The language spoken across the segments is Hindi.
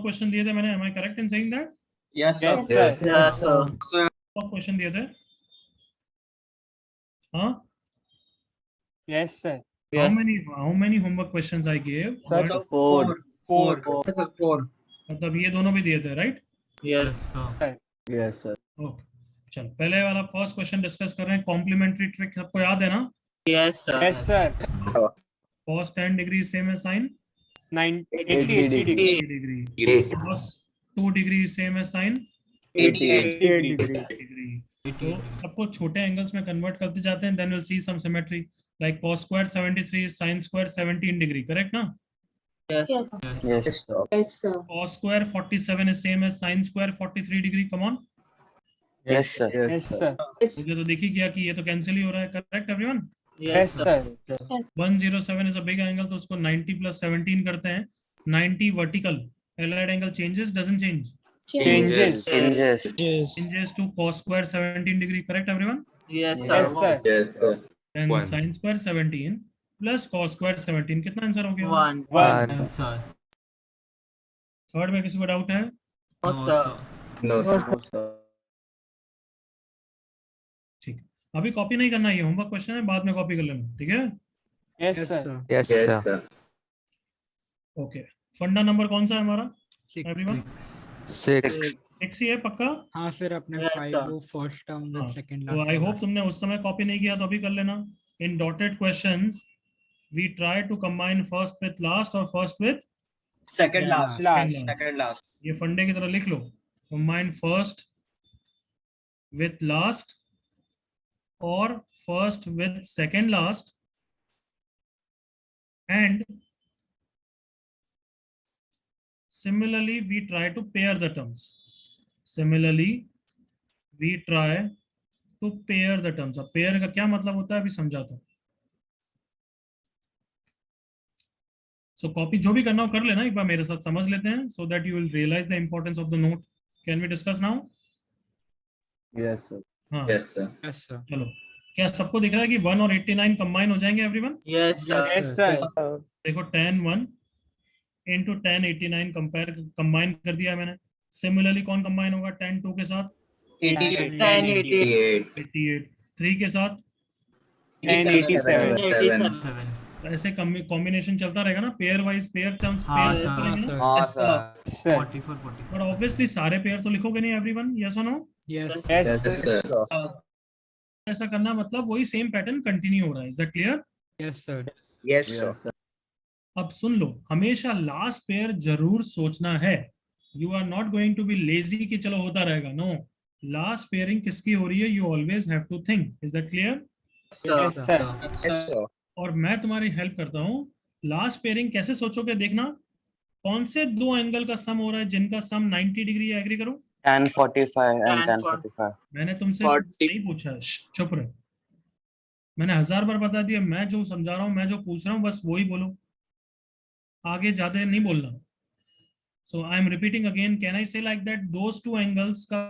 क्वेश्चन दिए थे मैंने, am I correct in saying that? Yes, sir. Yes, sir. Homework question दिए थे? हाँ, Yes, sir. how Yes. many homework questions I gave? Sir, But Four. Yes, sir. 4. मतलब ये दोनों भी दिए थे, right? Yes. Yes, sir. Okay, चल पहले वाला फर्स्ट क्वेश्चन डिस्कस कर रहे हैं। कॉम्प्लीमेंट्री ट्रिक सबको याद है ना? Yes, sir. Yes, sir. cos 10 degree same है sin 80 degree. 80 degree, cos 2 degree same है sin 88 degree. डिग्री। तो सबको छोटे एंगल्स में कन्वर्ट करते जाते हैं, then will see some symmetry like cos squared 73 sin squared 17 degree, correct ना? Yes. Yes, sir. Yes, sir. cos square 47 is same as sin square 43 degree, come on. Yes, sir. Yes, sir. Yes. मुझे तो देखी गया कि ये तो कैंसिल ही हो रहा है, correct everyone? Yes, sir. 107 is a big angle, तो उसको 90 plus 17 करते हैं। 90 vertical, allied angle changes, doesn't change, Changes. Changes. changes to cos square 17 degree, correct everyone? Yes, sir. Yes, sir. Yes, sir. Then sin square 17 plus cos square 17, कितना आंसर हो गया? 1. 1. थर्ड में किसी को डाउट है? No, sir. No, sir. ठीक, अभी कॉपी नहीं करना, ये होमवर्क क्वेश्चन है, बाद में कॉपी कर लेना, ठीक है? Yes, sir. Yes, sir. Okay, फंडा नंबर कौन सा है हमारा एवरीवन? 6. 6 ही है पक्का? हाँ फिर अपने Yes, 5 sir. वो फर्स्ट टर्म हाँ, विद सेकंड तो आई होप तुमने उस समय कॉपी नहीं किया, तो अभी कर लेना। In dotted questions we try to combine first with last और first with, Second last. Last. Second last. ये फंडे की तरह लिख लो, कंबाइन फर्स्ट विद लास्ट और first with second last, and similarly we try to pair the terms. Similarly we try to pair the terms. अब pair का क्या मतलब होता है अभी समझाता हूँ। So copy जो भी करना हो कर लेना, एक बार मेरे साथ समझ लेते हैं, so that you will realize the importance of the note. Can we discuss now? Yes, sir. हाँ, Yes, sir. यस सर चलो, क्या सबको दिख रहा है कि 1 और 89 कंबाइन हो जाएंगे everyone? Yes, sir. Yes, sir. देखो tan 1 into tan 89 कंबाइन कर दिया मैंने। सिमिलरली कौन कंबाइन होगा tan 2 के साथ? 88. 10, 88. 88। 3 के साथ? 87. 87. ऐसे कॉम्बिनेशन चलता रहेगा ना, पेयर वाइज पेयर टर्म्स हाँ पेयर सर करेंगे सर ना। हाँ, Yes, sir. sir. 44, but obviously सारे पेयर तो लिखोगे नहीं एवरीवन, यस और no? Yes Yes, Yes, sir. sir. ऐसा करना मतलब वही सेम पैटर्न कंटिन्यू हो रहा है, is that clear? Yes sir Yes, sir. अब सुन लो, हमेशा लास्ट पेयर जरूर सोचना है। You are not going to be lazy कि चलो होता रहेगा, नो। लास्ट पेयरिंग किसकी हो रही है, you always have to think, is that clear? Yes, sir. Yes, sir. और मैं तुम्हारी हेल्प करता हूँ। लास्ट पेयरिंग कैसे सोचोगे, देखना कौन से दो एंगल का सम हो रहा है जिनका सम 90 डिग्री है, एग्री करो। Tan 45 and Tan tan 45. मैंने तुमसे 40. नहीं पूछा, चुप रहे, मैंने 1000 बार बता दिया। मैं जो समझा रहा हूँ, मैं जो पूछ रहा हूँ, बस वही बोलो, आगे ज्यादा नहीं बोलना। So I am repeating again, can I say like that those two angles का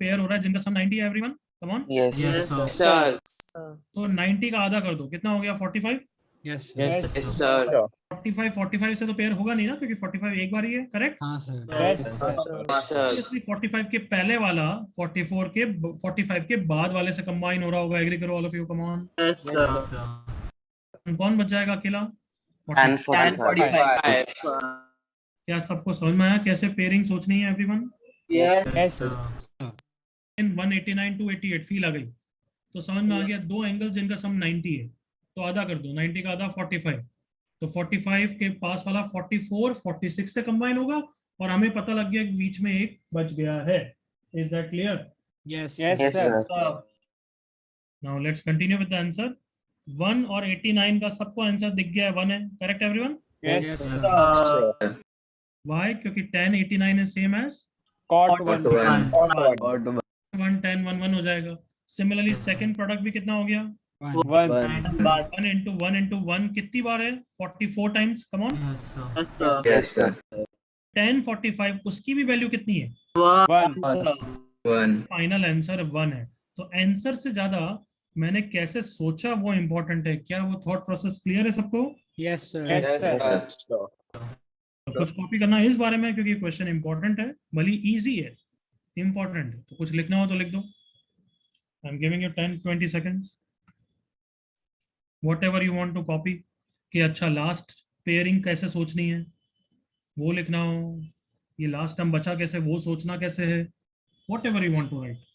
पेयर हो रहा है जिनका सम 90 है everyone, come on. Yes. Yes, sir. Sir. तो 90 का आधा कर दो, कितना हो गया? 45। Yes Yes, sir sir. 45 से तो पेयर होगा नहीं ना, क्योंकि 45 एक बार ही है, करेक्ट? हाँ सर Yes, sir. ऑब्वियसली 45 के पहले वाला 45 के बाद वाले से कंबाइन हो रहा होगा, एग्री करो all of you, come on. Yes, sir. कौन बच जाएगा अकेला? Tan 10, 45. 45. क्या सबको समझ में आया कैसे पेयरिंग सोचनी है एवरीवन? Yes. Yes, sir. इन 189 टू 88 फील आ गई, तो समझ में आ गया दो एंगल जिनका सम 90 है, तो आधा कर दो, 90 का आधा 45, तो 45 के पास वाला 44 46 से कंबाइन होगा, और हमें पता लग गया कि बीच में एक बच गया है। Is that clear? Yes Yes, Yes, sir. sir. Now let's continue with the answer. 1 और 89 का सबको आंसर दिख गया है, 1 है, correct everyone? Yes, Yes, sir. Sir. Why? क्योंकि tan 89 is same as Cot Cot 1. 1. One. Cot 1. 1 tan 1 1 हो जाएगा। सिमिलरली सेकंड प्रोडक्ट भी कितना हो गया? 1. 1 into 1 कितनी बार है? 44 times, come on. Yes, sir. Yes, sir. tan 45 उसकी भी वैल्यू कितनी है? 1. 1. फाइनल आंसर 1 है। तो आंसर से ज्यादा मैंने कैसे सोचा वो इम्पोर्टेंट है। क्या वो थॉट प्रोसेस क्लियर है सबको? Yes sir Yes, sir. Yes, sir. तो कुछ कॉपी करना है इस बारे में, क्योंकि क्वेश्चन इंपॉर्टेंट है, भले इजी है, इंपॉर्टेंट है, तो कुछ लिखना हो तो लिख दो। I am giving you 10-20 seconds, whatever you want to copy. कि अच्छा लास्ट पेयरिंग कैसे सोचनी है वो लिखना हो, ये लास्ट टर्म बचा कैसे वो सोचना कैसे है, whatever you want to write.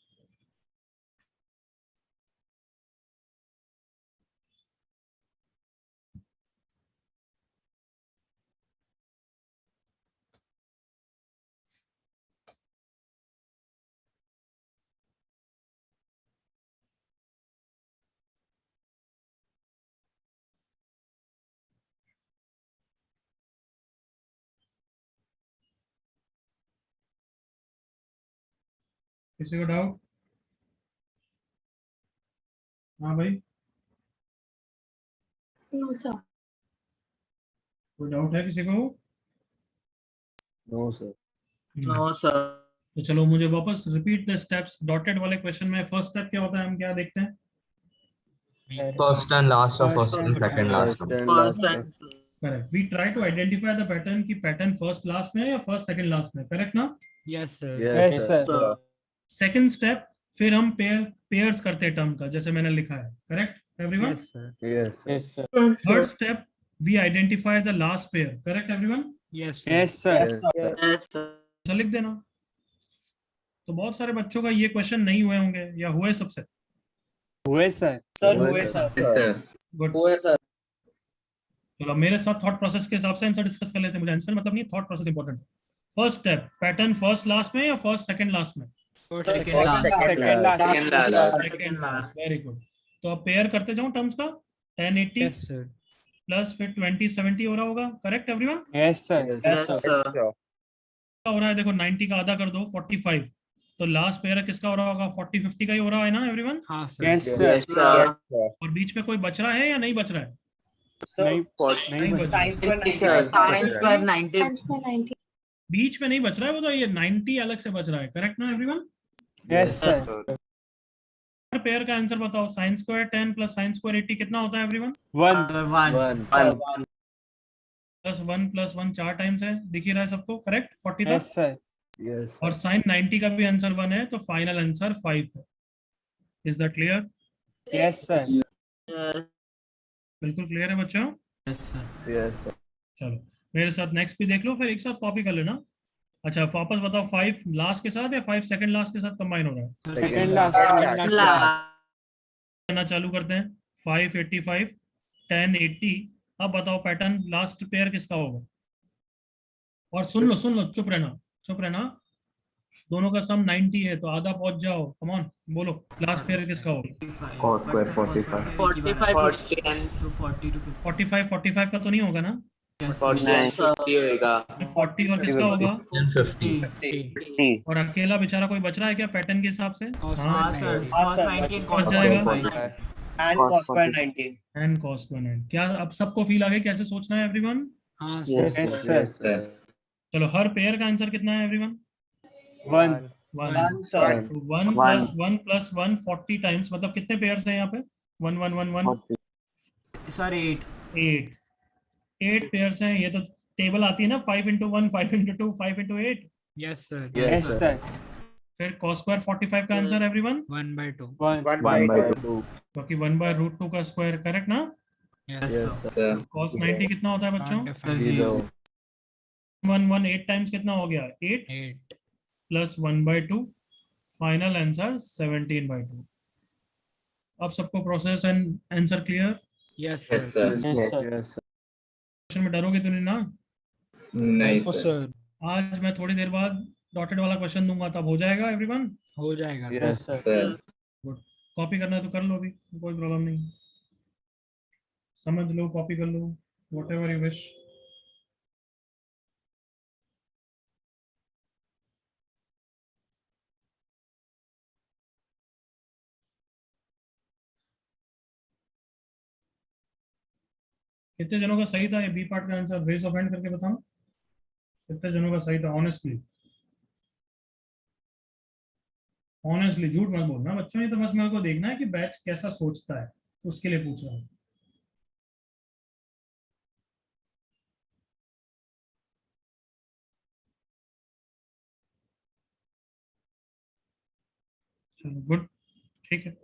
किसी को डाउट? हाँ भाई, No, sir. कोई डाउट है किसी को? No, sir. No, sir. तो चलो मुझे वापस रिपीट द स्टेप्स। डॉटेड वाले क्वेश्चन में फर्स्ट स्टेप क्या होता है, हम क्या देखते हैं? First and last or First first and and second last. First and correct, we try to identify the pattern की पैटर्न फर्स्ट लास्ट में है या फर्स्ट सेकंड लास्ट में, करेक्ट ना? Yes, sir. Yes, sir. sir. Second step फिर हम पेयर्स करते हैं टर्म का, जैसे मैंने लिखा है, correct everyone? Yes, sir. Yes, sir. Yes, sir. Third step we identify the last pair, correct everyone? Yes, sir. Yes, sir. Yes, sir. अच्छा लिख देना। तो बहुत सारे बच्चों का ये क्वेश्चन नहीं हुए होंगे या हुए सबसे? हुए sir. Sir, हुए sir. Yes, sir. गुड। हुए sir. चलो मेरे साथ थॉट प्रोसेस के हिसाब से आंसर डिस्कस कर लेते हैं। मुझे आंसर मतलब नहीं, थॉट प्रोसेस इंपॉर्टेंट है। First step, pattern first last में या फर्स्ट सेकंड लास्ट में? First, First, second, last. Second last. Second last. Second last. Very good. तो अब पेयर करते जाऊं टर्म्स का। 1080 Yes, sir. प्लस फिर 2070 हो रहा होगा, correct everyone? Yes, sir. Yes, sir. क्या हो रहा है देखो, 90 का आधा कर दो 45, तो लास्ट पेयर किसका हो रहा होगा? 40-50 का ही हो रहा है ना एवरीवन? हाँ, sir. Yes, sir. Yes, sir. और बीच में कोई बच रहा है या नहीं बच रहा है? नहीं, नहीं बच रहा है। Sir, science square 90. बीच में नहीं बच रहा है, वो तो ये 90 अलग से बच रहा है, करेक्ट ना एवरीवन? Yes, sir. हर पेयर का आंसर बताओ। sin square 10 plus sin square 80 कितना होता है everyone? 1. One. Plus 1 plus 1 4 times है, दिख ही रहा है सबको, करेक्ट? 40 तक। Yes, sir. Yes. और sin 90 का भी आंसर 1 है, तो फाइनल आंसर 5 है। Is that clear? Yes, sir. Yes. बिल्कुल क्लियर है बच्चों? Yes, sir. Yes, sir. चलो मेरे साथ नेक्स्ट भी देख लो, फिर एक साथ कॉपी कर लेना। अच्छा वापस बताओ, 5 लास्ट के साथ या 5 सेकंड लास्ट के साथ कंबाइन हो रहा है? Sir, Second last. last. Last. करना चालू करते हैं। 585 1080। अब बताओ पैटर्न लास्ट पेयर किसका होगा? और सुन लो चुप रहना। दोनों का सम 90 है, तो आधा पहुंच जाओ, कम ऑन बोलो, लास्ट पेयर किसका होगा? Cos square 45. 45. 40 and 40 to 50. 45 का तो नहीं होगा ना? Yes, 49 sir. 50 होएगा। 40 और किसका होगा? And 50. 50. और अकेला बेचारा कोई बच रहा है क्या पैटर्न के हिसाब से? Cos हाँ, sir. Cos 90 and पहुंच cos जाएगा। 45. And cos square 90. And cos square 90। क्या अब सबको फील आ गई कैसे सोचना है एवरीवन? हाँ, sir. Yes, sir. Yes, sir. चलो हर पेयर का आंसर कितना है everyone? 1. 1 sir. 1 plus 1 plus 1 40 times, मतलब कितने पेयर्स हैं यहाँ पे? 1 1 1 1 Sir, 8. 8 पेयर्स हैं। ये तो टेबल आती है ना, 5 into 1 5 into 2 5 into 8। Yes, sir. Yes, sir. फिर cos स्क्वायर 45 का आंसर एवरीवन? 1/2. 1. 1/2. क्योंकि 1/√2 का स्क्वायर, करेक्ट ना? Yes, Yes, sir. Sir. cos 90 कितना होता है बच्चों? Sir, 0. 8 टाइम्स कितना हो गया? 8 8. Plus 1/2, final answer 17/2। अब सबको process and answer clear? Yes, sir. Yes, sir. Yes, sir. Yes, sir. Question में डरोगे तो नहीं ना? Nice, Oh, sir. sir. आज मैं थोड़ी देर बाद डॉटेड वाला क्वेश्चन दूंगा, तब हो जाएगा एवरीवन? हो जाएगा, sir. Yes, sir. Sir. Copy करना है तो कर लो, अभी कोई प्रॉब्लम नहीं, समझ लो, कॉपी कर लो, व्हाटएवर यू विश। कितने जनों का सही था ये बी पार्ट का आंसर? रेज ऑफ हैंड करके बताओ कितने जनों का सही था। ऑनेस्टली झूठ मत बोलना बच्चों, ये तो बस मेरे को देखना है कि बैच कैसा सोचता है, तो उसके लिए पूछ रहा हूँ। चलो गुड, ठीक है।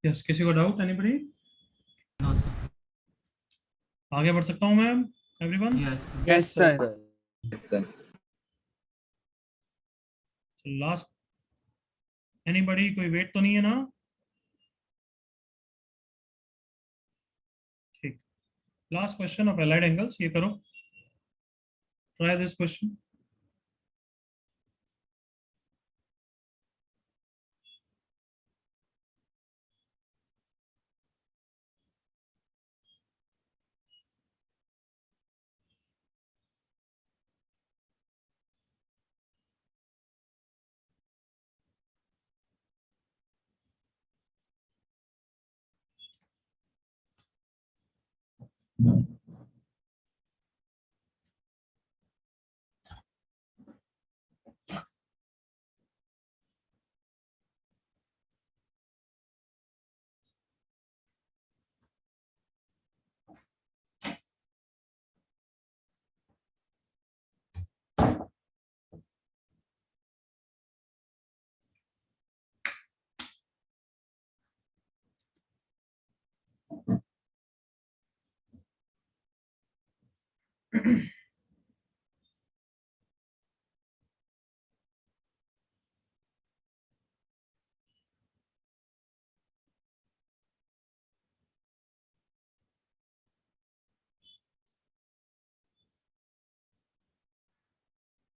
यस, किसी को डाउट, एनीबॉडी? No, sir. आगे बढ़ सकता हूँ मैं, everyone? Yes, sir. Yes, sir. Yes, sir. Last, anybody? कोई वेट तो नहीं है ना? ठीक, last question of allied angles, ये करो, ट्राई दिस क्वेश्चन।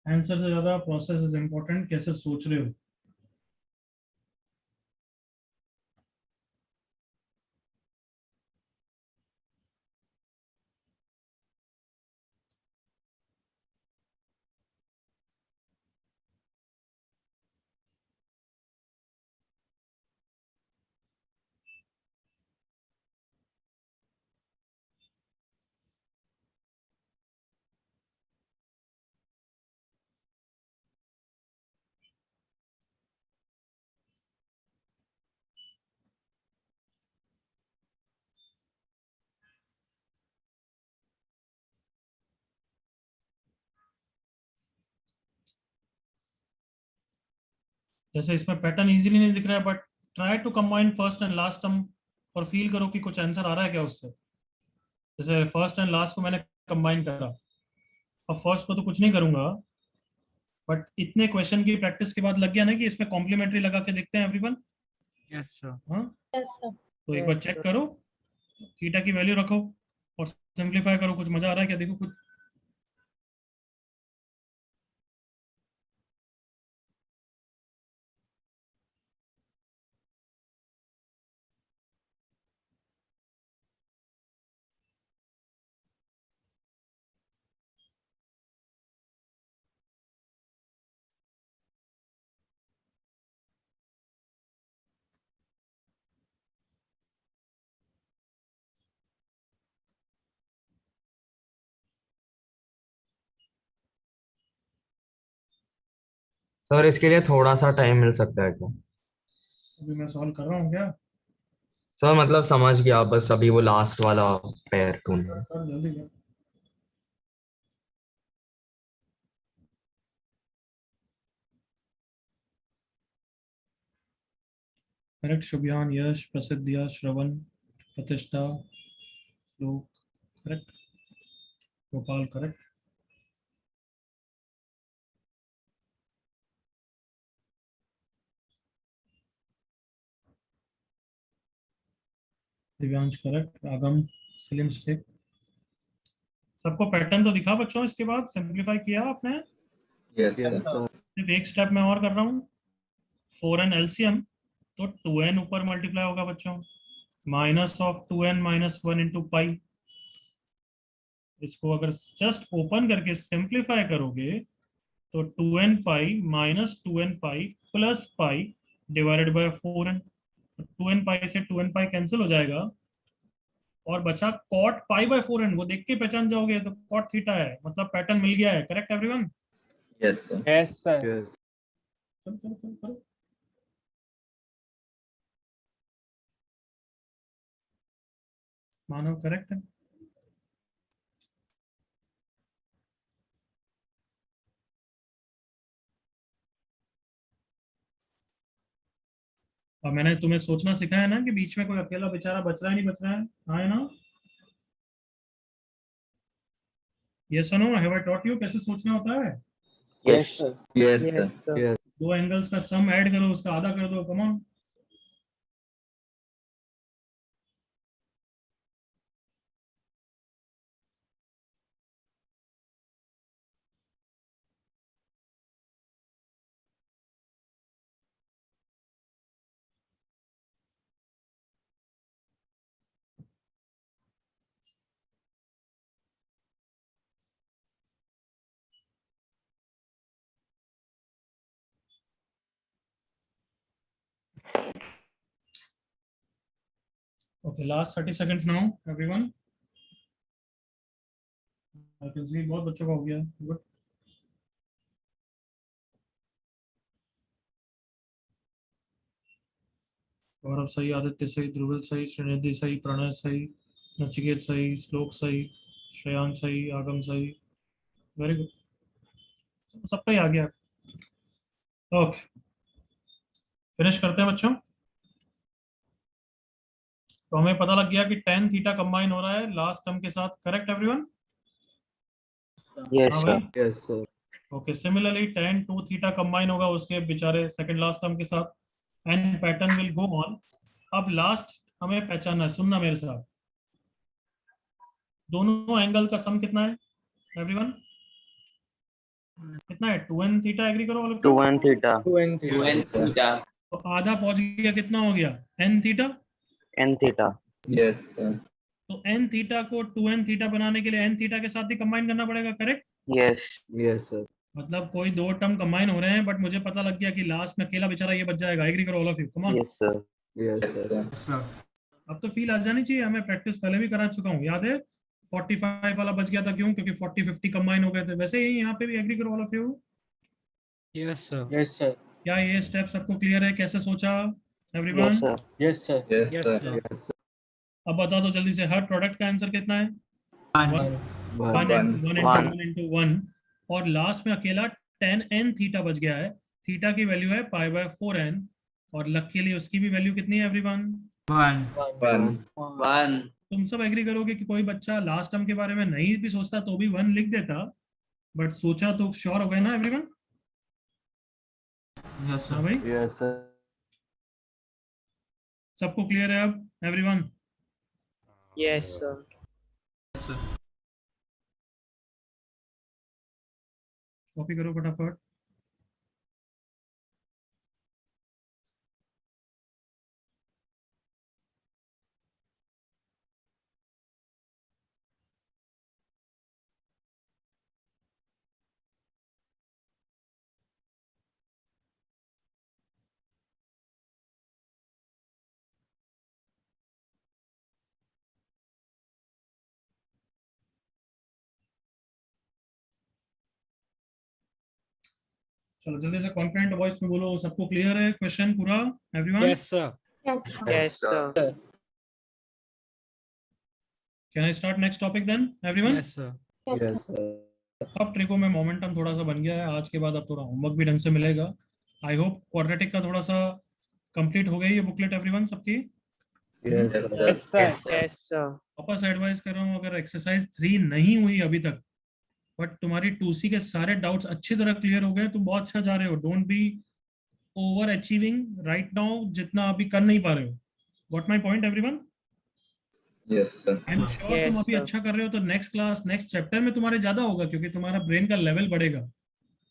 आंसर से ज्यादा प्रोसेस इज इम्पोर्टेंट, कैसे सोच रहे हो। जैसे इसमें पैटर्न इजीली नहीं दिख रहा है, but try to combine first and last term और फील करो कि कुछ आंसर आ रहा है क्या उससे। जैसे फर्स्ट एंड लास्ट को मैंने कंबाइन करा, अब फर्स्ट को तो कुछ नहीं करूंगा, बट इतने क्वेश्चन की प्रैक्टिस के बाद लग गया ना कि इसमें कॉम्प्लीमेंट्री लगा के देखते हैं एवरीवन। Yes, sir. हाँ, Yes, sir. तो एक बार चेक करो, थीटा की वैल्यू रखो और सिंपलीफाई करो, कुछ मजा आ रहा है क्या, देखो कुछ। सर इसके लिए थोड़ा सा टाइम मिल सकता है क्या? अभी मैं सॉल्व कर रहा हूँ क्या? सर मतलब समझ गया, बस अभी वो लास्ट वाला पेयर ढूंढना है। कर जल्दी कर। करेक्ट, शुभयान, यश, प्रसिद्धिया, श्रवण, प्रतिष्ठा, श्लोक, correct, Gopal, correct, Divyansh, correct, आगम, सलीम स्टेक। सबको पैटर्न तो दिखा बच्चों, इसके बाद सिंपलीफाई किया आपने? Yes, Yes, sir. sir. सिर्फ एक स्टेप में और कर रहा हूँ, 4n एलसीएम, तो 2n ऊपर मल्टीप्लाई होगा बच्चों, minus of 2n minus 1 into pi. इसको अगर जस्ट ओपन करके सिंप्लीफाई करोगे तो 2n pi minus 2n pi plus pi divided by 4n। 2n पाई से 2n पाई कैंसिल हो जाएगा, और बचा cot पाई बाय 4n, वो देख के पहचान जाओगे तो cot थीटा है, मतलब पैटर्न मिल गया है। Correct everyone? Yes, sir. Yes, sir. Yes. चलो चलो चलो करो। मानव करेक्ट है। और मैंने तुम्हें सोचना सिखाया ना कि बीच में कोई अकेला बेचारा बच रहा है नहीं बच रहा है। हाँ है ना? ये सुनो, हैव आई टॉट यू कैसे सोचना होता है? Yes, sir. Yes, sir. Yes. दो एंगल्स का सम ऐड करो, उसका आधा कर दो। Come on. Okay, last 30 seconds now, everyone. I can see बहुत बच्चों का हो गया। Good. गौरव सही, आदित्य सही, ध्रुवल सही, श्रीनिधि सही, प्रणय सही, नचिकेत सही, श्लोक सही, श्रेयांश सही, आगम सही। वेरी गुड, सबका ही आ गया। ओके, फिनिश करते हैं बच्चों। तो हमें पता लग गया कि tan थीटा कंबाइन हो रहा है लास्ट टर्म के साथ। Correct everyone? Yes, हाँ sir. भाई। Yes, sir. Okay, similarly tan 2 theta combine होगा उसके बेचारे सेकंड लास्ट टर्म के साथ, and pattern will go on. अब लास्ट हमें पहचानना है, सुनना मेरे साथ। दोनों एंगल का सम कितना है एवरीवन? कितना है? 2n theta. एग्री करो all of you? 2n theta. 2n Yes, sir. तो आधा पहुंच गया, कितना हो गया? n theta. N theta. Yes, sir. तो n थीटा को 2n थीटा बनाने के लिए n थीटा के साथ ही कंबाइन करना पड़ेगा। करेक्ट? Yes. Yes, sir. मतलब कोई दो टर्म कंबाइन हो रहे हैं, बट मुझे पता लग गया कि लास्ट में अकेला बेचारा ये बच जाएगा। एग्री करो all of you? Come on. Yes, sir. Yes, Yes, sir. sir. Sir. अब तो फील आ जानी चाहिए हमें, प्रैक्टिस पहले भी करा चुका हूँ, याद है? 45 वाला बच गया था, क्यों? क्योंकि 40 50 कंबाइन हो गए थे। वैसे ही यहाँ पे भी। एग्री करो all of you? Yes, sir. Yes, sir. क्या ये स्टेप सबको क्लियर है? कैसे सोचा Yes, everyone? sir. Yes, sir. Yes, Yes, sir. sir. Yes, sir. अब बता दो जल्दी से, हर प्रोडक्ट का आंसर कितना है? One. One. One One. Into one. और लास्ट में अकेला tan n थीटा बच गया है। थीटा की वैल्यू है पाई बाय 4n, और लकीली उसकी भी वैल्यू कितनी है एवरीवन? One. One. One. तुम सब एग्री करोगे कि कोई बच्चा लास्ट टर्म के बारे में नहीं भी सोचता तो भी 1 लिख देता, बट सोचा तो श्योर हो गए ना एवरीवन? Yes, हाँ sir. भाई, Yes, sir. सबको क्लियर है अब everyone? Yes, sir. Yes, sir. Copy करो फटाफट। चलो जल्दी से कॉन्फिडेंट वॉइस में बोलो, सबको क्लियर है क्वेश्चन पूरा everyone? Yes, sir. Yes, sir. Can I start next topic then everyone? Yes, sir. Yes, sir. अब ट्रिको में मोमेंटम थोड़ा सा बन गया है आज के बाद, अब थोड़ा होमवर्क भी ढंग से मिलेगा। आई होप क्वाड्रेटिक का थोड़ा सा कंप्लीट हो गई ये बुकलेट एवरीवन सबकी? Yes, Yes, sir. sir. Yes, sir. Yes, sir. वापस एडवाइस कर रहा हूँ, अगर एक्सरसाइज 3 नहीं हुई अभी तक, बट तुम्हारी 2C के सारे डाउट्स अच्छी तरह क्लियर हो गए, तुम बहुत अच्छा जा रहे हो। Don't be over achieving right now, जितना अभी कर नहीं पा रहे हो। Got my point everyone? Yes, sir. I am sure तुम Yes, अभी sir. अच्छा कर रहे हो तो नेक्स्ट क्लास नेक्स्ट चैप्टर में तुम्हारे ज्यादा होगा, क्योंकि तुम्हारा ब्रेन का लेवल बढ़ेगा।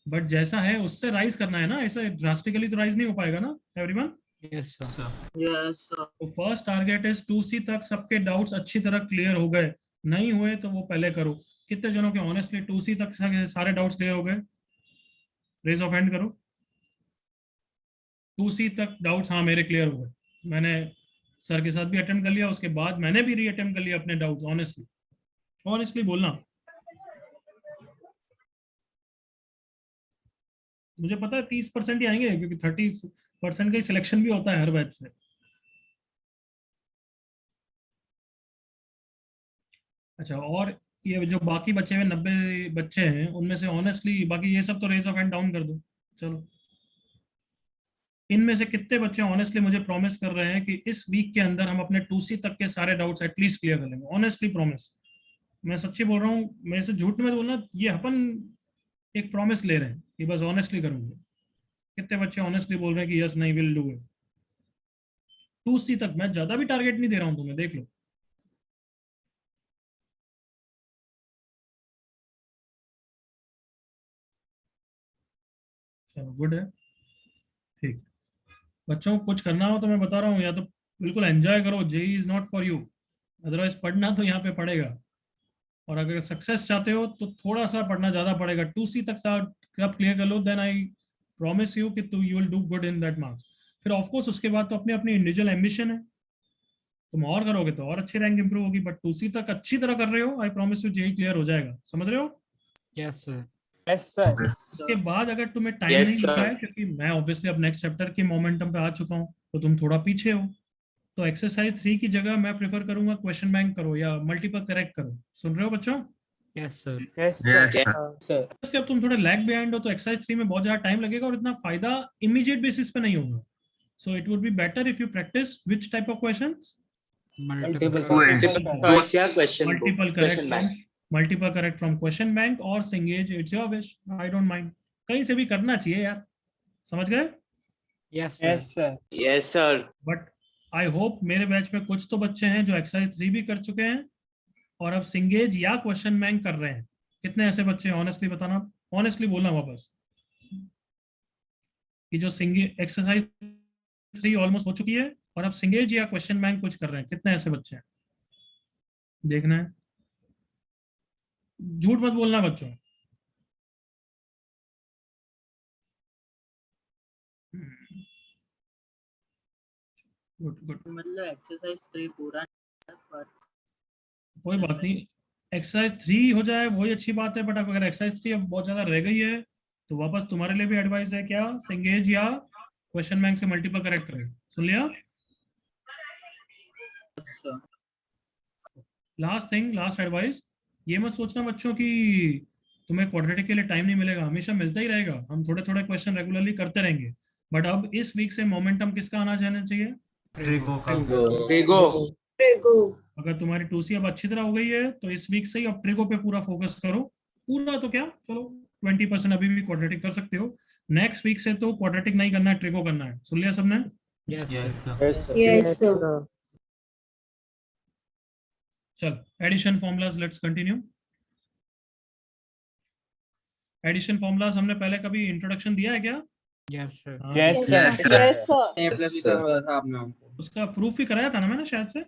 बट जैसा है उससे राइज करना है ना, ऐसा ड्रास्टिकली तो राइज नहीं हो पाएगा ना everyone? Yes, sir. Yes, sir. तो फर्स्ट टारगेट इज 2C तक सबके डाउट्स अच्छी तरह क्लियर हो गए। नहीं हुए तो वो पहले करो। कितने जनों के ऑनेस्टली 2C तक सारे डाउट्स क्लियर हो गए? रेज ऑफ हैंड करो। 2C तक डाउट्स, हाँ मेरे क्लियर हो गए, मैंने सर के साथ भी अटेम्प्ट कर लिया, उसके बाद मैंने भी री अटेम्प्ट कर लिया अपने डाउट्स। ऑनेस्टली ऑनेस्टली बोलना, मुझे पता है 30% ही आएंगे, क्योंकि 30% का ही सिलेक्शन भी होता है हर बैच से। अच्छा, और ये जो बाकी बचे हुए 90 बच्चे हैं, उनमें से ऑनेस्टली बाकी ये सब तो रेज ऑफ हैंड डाउन कर दो। चलो, इनमें से कितने बच्चे ऑनेस्टली मुझे प्रॉमिस कर रहे हैं कि इस वीक के अंदर हम अपने 2C तक के सारे डाउट्स एटलीस्ट क्लियर कर लेंगे? ऑनेस्टली प्रॉमिस, मैं सच्ची बोल रहा हूँ, मेरे से झूठ में बोलना, ये अपन एक प्रॉमिस ले रहे हैं कि बस ऑनेस्टली करूंगे। कितने बच्चे ऑनेस्टली बोल रहे हैं कि यस नहीं विल डू इट 2C तक? मैं ज्यादा भी टारगेट नहीं दे रहा हूं तुम्हें, देख लो। चलो गुड है, ठीक। बच्चों को कुछ करना हो तो मैं बता रहा हूँ, या तो बिल्कुल एंजॉय करो, JEE is not for you, otherwise पढ़ना तो यहाँ पे पड़ेगा। और अगर सक्सेस चाहते हो तो थोड़ा सा पढ़ना ज्यादा पड़ेगा। 2C तक कब क्लियर कर लो, देन आई प्रॉमिस यू कि you will do good in that marks. फिर ऑफकोर्स उसके बाद तो अपनी अपनी इंडिविजुअल एम्बिशन है, तुम और करोगे तो और अच्छी रैंक इंप्रूव होगी, बट 2C तक अच्छी तरह कर रहे हो, I promise you JEE clear हो जाएगा। समझ रहे हो? Yes sir. Yes, sir. उसके बाद अगर तुम्हें टाइम Yes, नहीं मिल रहा sir. है, क्योंकि मैं ऑब्वियसली अब नेक्स्ट चैप्टर के मोमेंटम पे आ चुका हूँ, तो तुम थोड़ा पीछे हो, तो एक्सरसाइज 3 की जगह मैं प्रेफर करूंगा क्वेश्चन बैंक करो या मल्टीपल करेक्ट करो। सुन रहे हो बच्चों? Yes sir. Yes, sir. Yes, Yes, sir. उसके अब तुम थोड़े लैग बिहाइंड हो, तो एक्सरसाइज 3 में बहुत ज्यादा टाइम लगेगा और इतना फायदा इमीडिएट बेसिस पे नहीं होगा। So it would be better if you practice which type of questions? Multiple Choice या question book. Multiple Question correct, bank. Multiple correct from question bank और सिंगेज, it's your wish, I don't mind. कहीं से भी करना चाहिए यार, समझ गए? Yes Yes, sir. Yes, sir. But I hope मेरे बैच में कुछ तो बच्चे हैं जो एक्सरसाइज 3 भी कर चुके हैं और अब सिंगेज या क्वेश्चन बैंक कर रहे हैं। कितने ऐसे बच्चे हैं ऑनेस्टली बताना, ऑनेस्टली बोलना वापस, कि जो सिंगेज एक्सरसाइज 3 ऑलमोस्ट हो चुकी है और अब सिंगेज या क्वेश्चन बैंक कुछ कर रहे हैं? कितने ऐसे बच्चे हैं देखना है, झूठ मत बोलना बच्चों। गुड गुड, मतलब एक्सरसाइज 3 पूरा पर कोई बात नहीं, एक्सरसाइज 3 हो जाए वही अच्छी बात है, बट अगर एक्सरसाइज 3 अब बहुत ज्यादा रह गई है तो वापस तुम्हारे लिए भी एडवाइस है, क्या? सिंगेज या क्वेश्चन बैंक से मल्टीपल करेक्ट करें। सुन लिया? लास्ट थिंग, लास्ट एडवाइस, ये मत सोचना बच्चों कि तुम्हें क्वाड्रेटिक के लिए टाइम नहीं मिलेगा, हमेशा मिलता ही रहेगा, हम थोड़े थोड़े क्वेश्चन रेगुलरली करते रहेंगे। बट अब इस वीक से मोमेंटम किसका आना जाना चाहिए? ट्रिगो का। Trigo. अगर तुम्हारी 2C अब अच्छी तरह हो गई है तो इस वीक से ही अब ट्रिगो पे पूरा फोकस करो। पूरा तो क्या, चलो 20% अभी भी क्वाड्रेटिक कर सकते हो, नेक्स्ट वीक से तो क्वाड्रेटिक नहीं करना है, ट्रिगो करना है। सुन लिया सबने? Yes sir. Yes, sir. Yes, sir. चल, addition formulas let's continue. Addition formulas हमने पहले कभी इंट्रोडक्शन दिया है क्या? Yes sir. हाँ, Yes, sir. Yes, sir. Yes, sir. A plus Yes, sir. बोला था आपने हमको। उसका प्रूफ ही कराया था ना मैंने शायद से,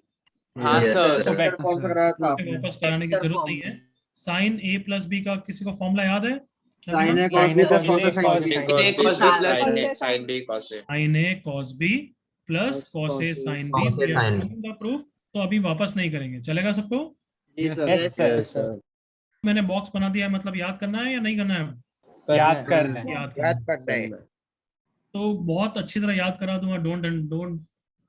हाँ, Yes, sir. sir. Vector form से कराया था आपने। वापस कराने की जरूरत नहीं है। साइन A प्लस B का किसी को फॉर्मूला याद है? Sin A cos Sin B A plus cos cos A sin B। A cos B sin A sin B cos A. Sine A cos B प्लस cos A sin B, Cos A sin B। का प्रूफ तो अभी वापस नहीं करेंगे, चलेगा सबको? जी सर। Yes, sir. मैंने बॉक्स बना दिया है, मतलब याद करना है या नहीं करना है? याद करना है. याद करना है। तो बहुत अच्छी तरह याद करा दूंगा, don't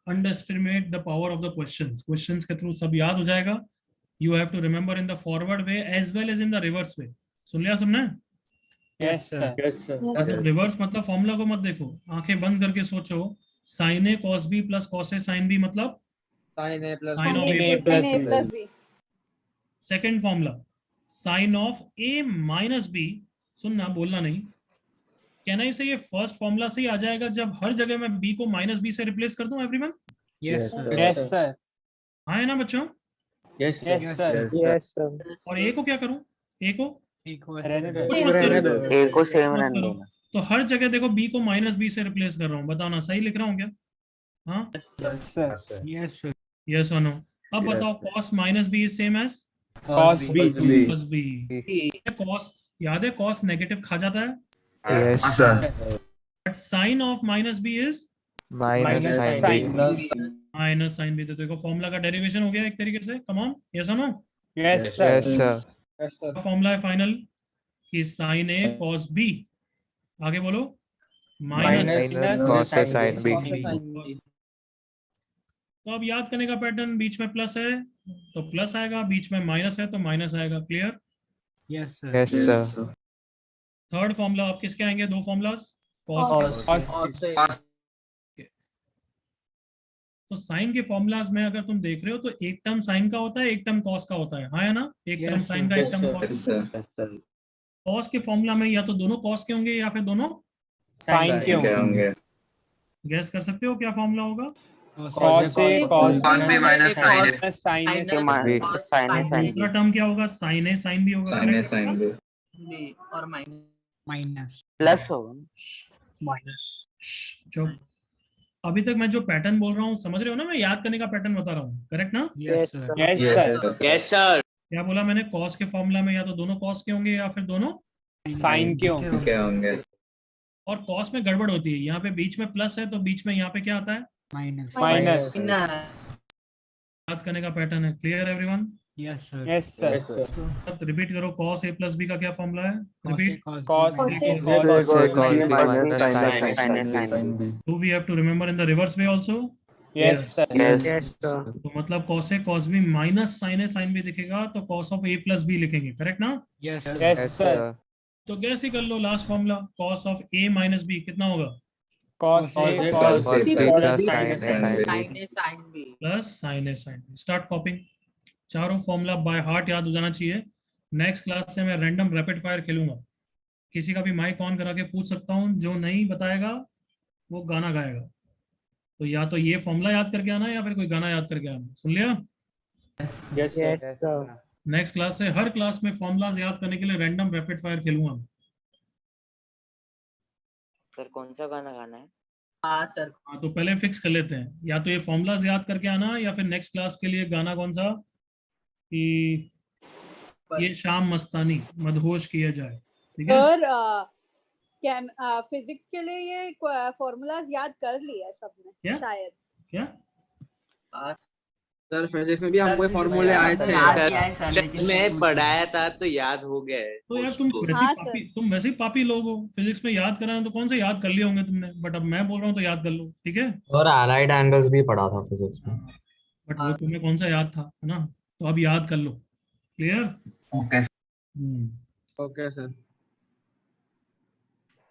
underestimate the power of the questions. Questions के थ्रू सब याद हो जाएगा। You have to remember in the forward way as well as in the reverse way. सुन लिया सबने? Yes, sir. Yes, sir. Reverse मतलब फॉर्मूला को मत देखो, आंखें बंद करके सोचो, sin A cos B प्लस cos A sin B मतलब Sin A plus Sin of A A plus A plus B. Second formula sin of A minus B, सुनना बोलना नहीं, कहना ही से ये फर्स्ट फॉर्मूला से ही आ जाएगा जब हर जगह मैं B को माइनस B से रिप्लेस कर दूं। Everyone yes sir. Yes, sir. हाँ है ना बच्चों? Yes, sir. Yes, sir. और A को क्या करूं? A को रहने दो. कुछ मत रहने दो. करो, A को सेम मत रहने करो। दो। तो हर जगह देखो B को माइनस B से रिप्लेस कर रहा हूँ, बताना सही लिख रहा हूँ क्या? हाँ, Yes, sir. Yes sir. Yes और नो? अब बताओ cos minus B is same as Cos B. cos B। cos याद है, cos नेगेटिव खा जाता है, Yes, sir. But sin of minus B is Minus sin. Minus sine भी, तो देखो फॉर्मूला का डेरिवेशन हो गया एक तरीके से. कम ऑन, यस और no. Yes, sir. Yes, sir. Yes, sir. Formula है फाइनल कि साइन ए कॉस बी, आगे बोलो, minus. Minus cos A sin B. Cos A sin B. तो अब याद करने का पैटर्न, बीच में प्लस है तो प्लस आएगा, बीच में माइनस है तो माइनस आएगा. Clear. Yes, sir. Yes, sir. Third formula आप किसके आएंगे, दो फॉर्मूलाज कॉस. Cos A. तो साइन के फॉर्मूलाज में अगर तुम देख रहे हो तो एक टर्म साइन का होता है, एक टर्म कॉस का होता है, हाँ या ना. एक Yes, टर्म sir. साइन का, एक Yes, term sir. Cos. Yes, sir. Yes, sir. Cos के फॉर्मूला में या तो दोनों कॉस के होंगे या फिर दोनों. Sin के क्या होंगे. होंगे? गैस कर सकते हो क्या फॉर्मूला होगा. Cos A, cos Cos B minus sin A. minus sin A, sin B. B. दूसरा टर्म क्या होगा, साइन ए साइन बी होगा. Sin A correct sin होगा? B. और माइनस. Minus. Plus होगा. चुप. अभी तक मैं जो पैटर्न बोल रहा हूँ समझ रहे हो ना, मैं याद करने का पैटर्न बता रहा हूँ. करेक्ट ना. Yes, sir. Yes, Yes, sir. sir. Yes, sir. क्या बोला मैंने, कॉस के फॉर्मूला में या तो दोनों कॉस के होंगे या फिर दोनों. Sin के होंगे. क्या होंगे? और कॉस में गड़बड़ होती है, यहाँ पे बीच में प्लस है तो बीच में यहाँ पे क्या आता है, Minus. Minus. याद करने का पैटर्न है. Clear everyone. Yes, sir. Yes, sir. Repeat करो, cos a plus b का क्या फॉर्मूला है. Cos A, repeat. Cos B, A, minus. cos Say A, cos B minus minus sin sin A. Do we have to remember in the reverse way also. Yes, sir. Yes. तो मतलब cos a cos b minus sin a sin b दिखेगा तो cos of a plus b लिखेंगे. करेक्ट ना. Yes, sir. Yes, Yes, sir. sir. तो गैस ही कर लो last formula, cos of a minus b कितना होगा, Cos A, Cos A, cos Cos B, B plus plus sin A, sin sin A. B. Plus sin a sin b. Start कॉपिंग. चारों फॉर्मूला बाय हार्ट याद हो जाना चाहिए. नेक्स्ट क्लास से मैं रैंडम रैपिड फायर खेलूंगा. किसी का भी माइक ऑन करा के पूछ सकता हूँ, जो नहीं बताएगा वो गाना गाएगा. तो या तो ये फॉर्मूला याद करके आना या फिर कोई गाना याद करके आना. सुन लिया. Yes, sir. Yes, sir. Next class से हर क्लास में फॉर्मूलाज याद करने के लिए रैंडम रैपिड फायर खेलूंगा. सर कौन सा गाना गाना है? हाँ सर. हाँ तो पहले फिक्स कर लेते हैं, या तो ये फॉर्मूलाज याद करके आना या फिर नेक्स्ट क्लास के लिए गाना कौन सा, कि ये शाम मस्तानी मदहोश किया जाए. ठीक है. सर फिजिक्स के लिए ये फॉर्मूलाज याद कर लिया सबने क्या? शायद. क्या सर फिजिक्स में भी हमको फॉर्मूले आए थे. मैं पढ़ाया था तो याद हो गया है. तो यार तुम वैसे हाँ, ही पापी, तुम वैसे ही पापी लोग हो. फिजिक्स में याद कराना तो कौन से याद कर लिए होंगे तुमने, बट अब मैं बोल रहा हूँ तो याद कर लो. ठीक है. और allied angles भी पढ़ा था फिजिक्स में. बट वो तुम्हें कौन सा याद था, है ना. तो अब याद कर लो. Clear. Okay. Okay sir.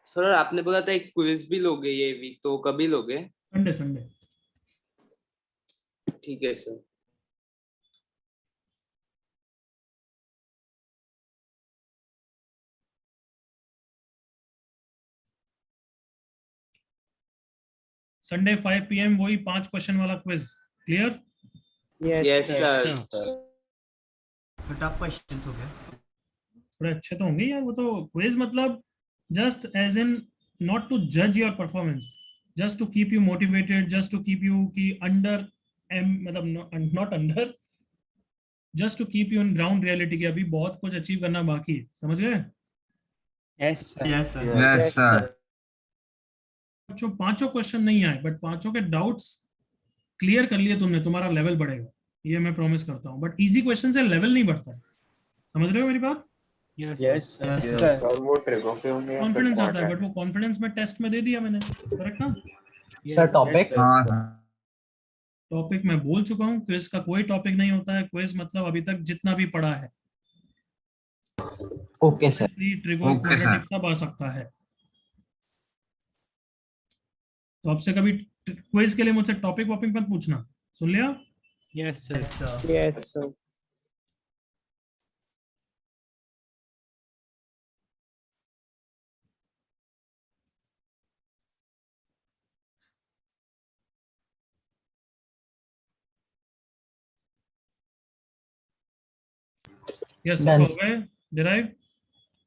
Sir आपने बोला था एक क्विज भी लोगे ये वीक, तो कभी लोगे? Sunday Sunday. ठीक है सर. संडे 5 PM वही 5 क्वेश्चन वाला quiz. Clear. Yes sir. Tough questions हो गए. थोड़े अच्छे तो होंगे यार. वो तो क्विज मतलब just as in not to जज your performance, just to keep you motivated, just to keep you की अंडर मतलब not under, just to keep you in ground reality की अभी बहुत कुछ अचीव करना बाकी है. समझ गए. Yes, sir. Yes, sir. Yes, sir. बच्चों 5 क्वेश्चन नहीं आए बट 5 के डाउट्स क्लियर कर लिए तुमने, तुम्हारा लेवल बढ़ेगा, ये मैं प्रॉमिस करता हूँ. बट इजी क्वेश्चन से लेवल नहीं बढ़ता है. समझ रहे हो मेरी बात. Yes, Yes, sir. Yes, sir. Confidence आता है, बट वो कॉन्फिडेंस में टेस्ट में दे दिया मैंने. करेक्ट ना. Sir, topic? हाँ सर. टॉपिक मैं बोल चुका हूँ, क्विज का कोई टॉपिक नहीं होता है. क्विज मतलब अभी तक जितना भी पढ़ा है. Okay, sir. ट्रिगो क्वाड्रेटिक सब आ सकता है. तो आपसे कभी क्विज के लिए मुझसे टॉपिक वॉपिक मत पूछना. सुन लिया. Yes, sir. Yes, sir. Yes sir. हो गए डिराइव,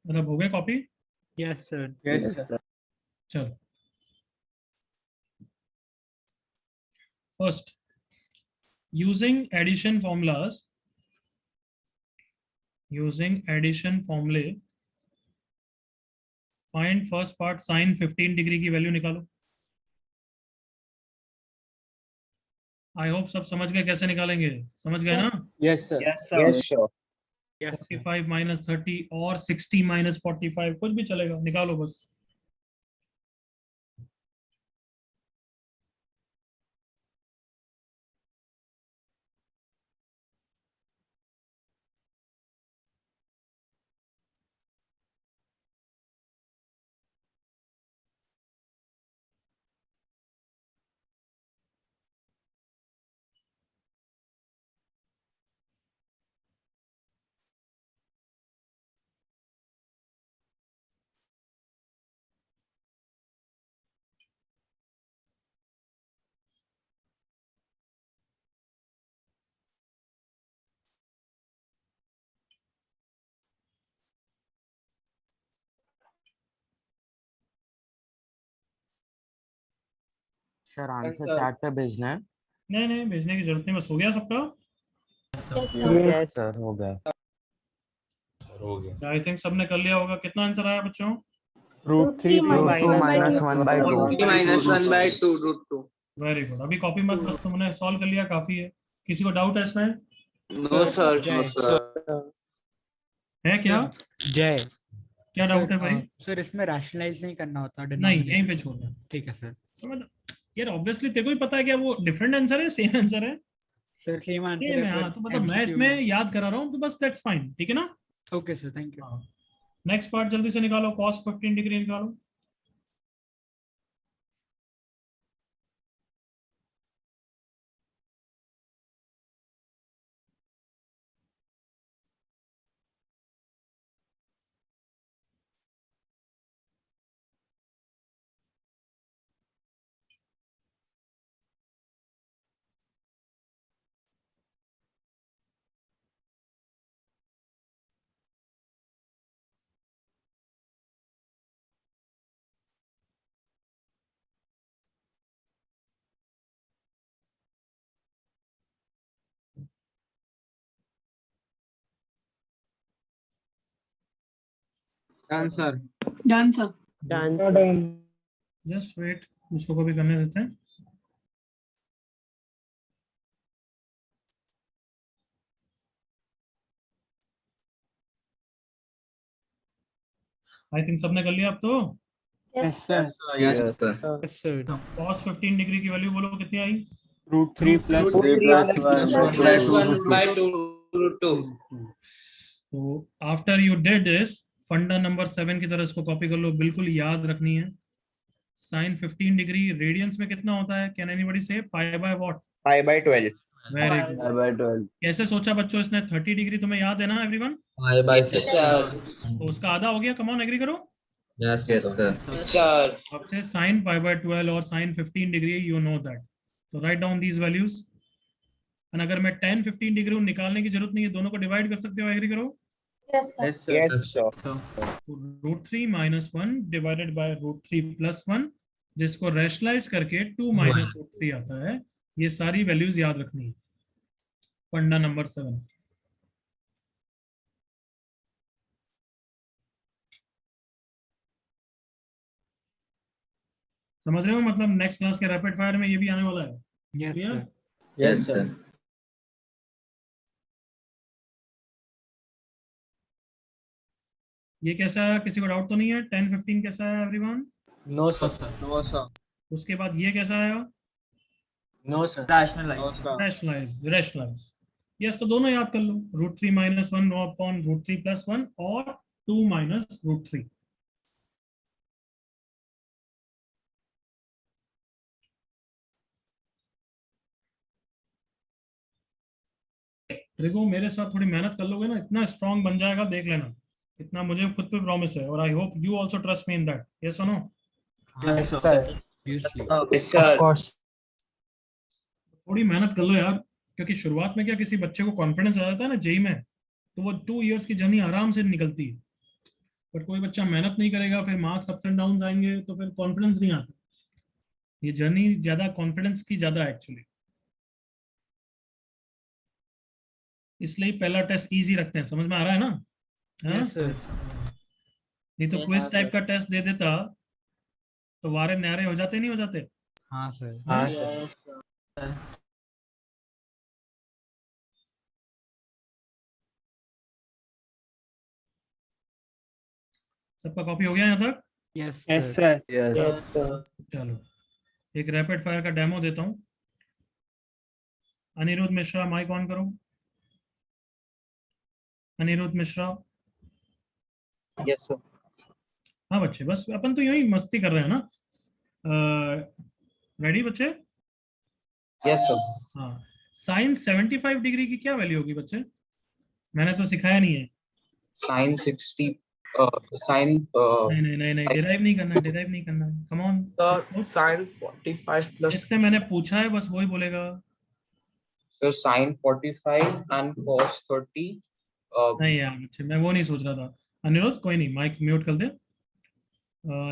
मतलब हो गए copy. Yes, sir. Yes, sir. चलो. First, using addition formulas, find first part sin 15 degree की वैल्यू निकालो. आई होप सब समझ गए कैसे निकालेंगे, समझ गए ना? Yes, sir. Yes, sir. Yes, sir. 45 minus 30 और 60 minus 45 कुछ भी चलेगा, निकालो बस। Sir answer Answer. चैट पे भेजना है। नहीं नहीं भेजने की जरूरत नहीं, बस हो गया सबका। Yes. सर हो गया। आई थिंक सबने कर लिया होगा। कितना आंसर आया बच्चों? Root 3 2 minus minus 1 by 2 40 minus 1 by 2 root 2. Very good, अभी कॉपी मत, बस तुमने सॉल्व कर लिया, काफी है। किसी को डाउट है इसमें? No sir, no Jai. sir. है क्या? जय क्या डाउट है भाई? सर इसमें रैशनलाइज नहीं करना होता नहीं, denominator यहीं पे को। छोड़ना। ठीक है सर। तो मतलब यार ऑब्वियसली तेरे को ही पता है क्या वो डिफरेंट आंसर है, सेम आंसर है? सर सेम आंसर सेम है, हाँ। तो मतलब मैं इसमें याद करा रहा हूँ, तो बस दैट्स फाइन, ठीक है ना? Okay sir, thank you. Next part जल्दी से निकालो, cos 15 डिग्री निकालो। Answer. Done, sir. Done. Just wait, दूसरों को भी करने देते हैं। आई थिंक सबने कर लिया अब तो। Yes, sir. Yes, sir. Yes sir. cos 15 degree की वैल्यू बोलो कितनी आई? Root 3 plus 3 plus 1 plus 1 by 2 root 2. तो आफ्टर यू डिड दिस, फंडा नंबर 7 की तरह इसको कॉपी कर लो, बिल्कुल याद रखनी है। sin 15 डिग्री रेडियंस में कितना होता है? कैन एनीबॉडी से pi by what? Pi by 12. Very good. Pi by 12. कैसे सोचा बच्चों इसने? 30 डिग्री तुम्हें याद है ना everyone? pi by 6 Yes sir. तो उसका आधा हो गया, कम ऑन एग्री करो। yes Yes, sir sir. Sir. अब से sin pi by 12 और sin 15 degree, you know that, तो राइट डाउन दीज वैल्यूज। और अगर मैं 10 15 डिग्री निकालने की जरूरत नहीं है, दोनों को डिवाइड कर सकते हो, एग्री करो। Yes, sir. Yes, sir. Yes, sir. तो √3 - 1 डिवाइडेड बाय √3 + 1, जिसको रैशनलाइज करके 2 - √3 आता है। ये सारी वैल्यूज याद रखनी है। फंडा नंबर 7। समझ रहे हो? मतलब नेक्स्ट क्लास के रैपिड फायर में ये भी आने वाला है। Yes Clear? Sir. Yes, sir. ये कैसा है? किसी को डाउट तो नहीं है? 10 15 कैसा है everyone? No, sir. No, sir. उसके बाद ये कैसा आया? No, sir. No, sir. Rationalise. Yes, तो दोनों याद कर लो, √3 - 1 अपॉन √3 + 1 और 2 - √3। देखो मेरे साथ थोड़ी मेहनत कर लोगे ना, इतना स्ट्रांग बन जाएगा, देख लेना। इतना मुझे खुद पे प्रॉमिस है, और आई hope you also trust me in that. Yes और no? Yes, sir. Yes sir. थोड़ी मेहनत कर लो यार, क्योंकि शुरुआत में क्या, किसी बच्चे को कॉन्फिडेंस आ जाता है ना जेई में, तो वो 2 इयर्स की जर्नी आराम से निकलती है। बट कोई बच्चा मेहनत नहीं करेगा, फिर मार्क्स अप्स एंड डाउन आएंगे, तो फिर कॉन्फिडेंस नहीं आता। ये जर्नी ज्यादा कॉन्फिडेंस की ज्यादा एक्चुअली, इसलिए पहला टेस्ट इजी रखते हैं। समझ में आ रहा है ना? हाँ? Yes sir. नहीं तो क्विज टाइप का टेस्ट दे देता तो वारे न्यारे हो जाते, नहीं हो जाते? हाँ सर। हाँ, sir. सबका कॉपी हो गया यहाँ तक? Yes Yes, sir sir. Yes, sir. चलो एक रैपिड फायर का डेमो देता हूँ। अनिरुद्ध मिश्रा माइक ऑन करो। अनिरुद्ध मिश्रा। Yes, sir. हाँ बच्चे, बस अपन तो यूं ही मस्ती कर रहे हैं ना। रेडी बच्चे? Yes, sir. हाँ, साइन 75 डिग्री की क्या वैल्यू होगी बच्चे? मैंने तो सिखाया नहीं है। Sine 60. Sine. नहीं नहीं नहीं नहीं, डिराइव नहीं करना है, डिराइव नहीं करना है। Come on. Sine 45 plus. इससे मैंने पूछा है, बस वही बोलेगा। So sine 45 and cos 30. नहीं यार बच्चे, मैं वो नहीं सोच रहा था। अनिरुद्ध कोई नहीं, माइक म्यूट कर दे।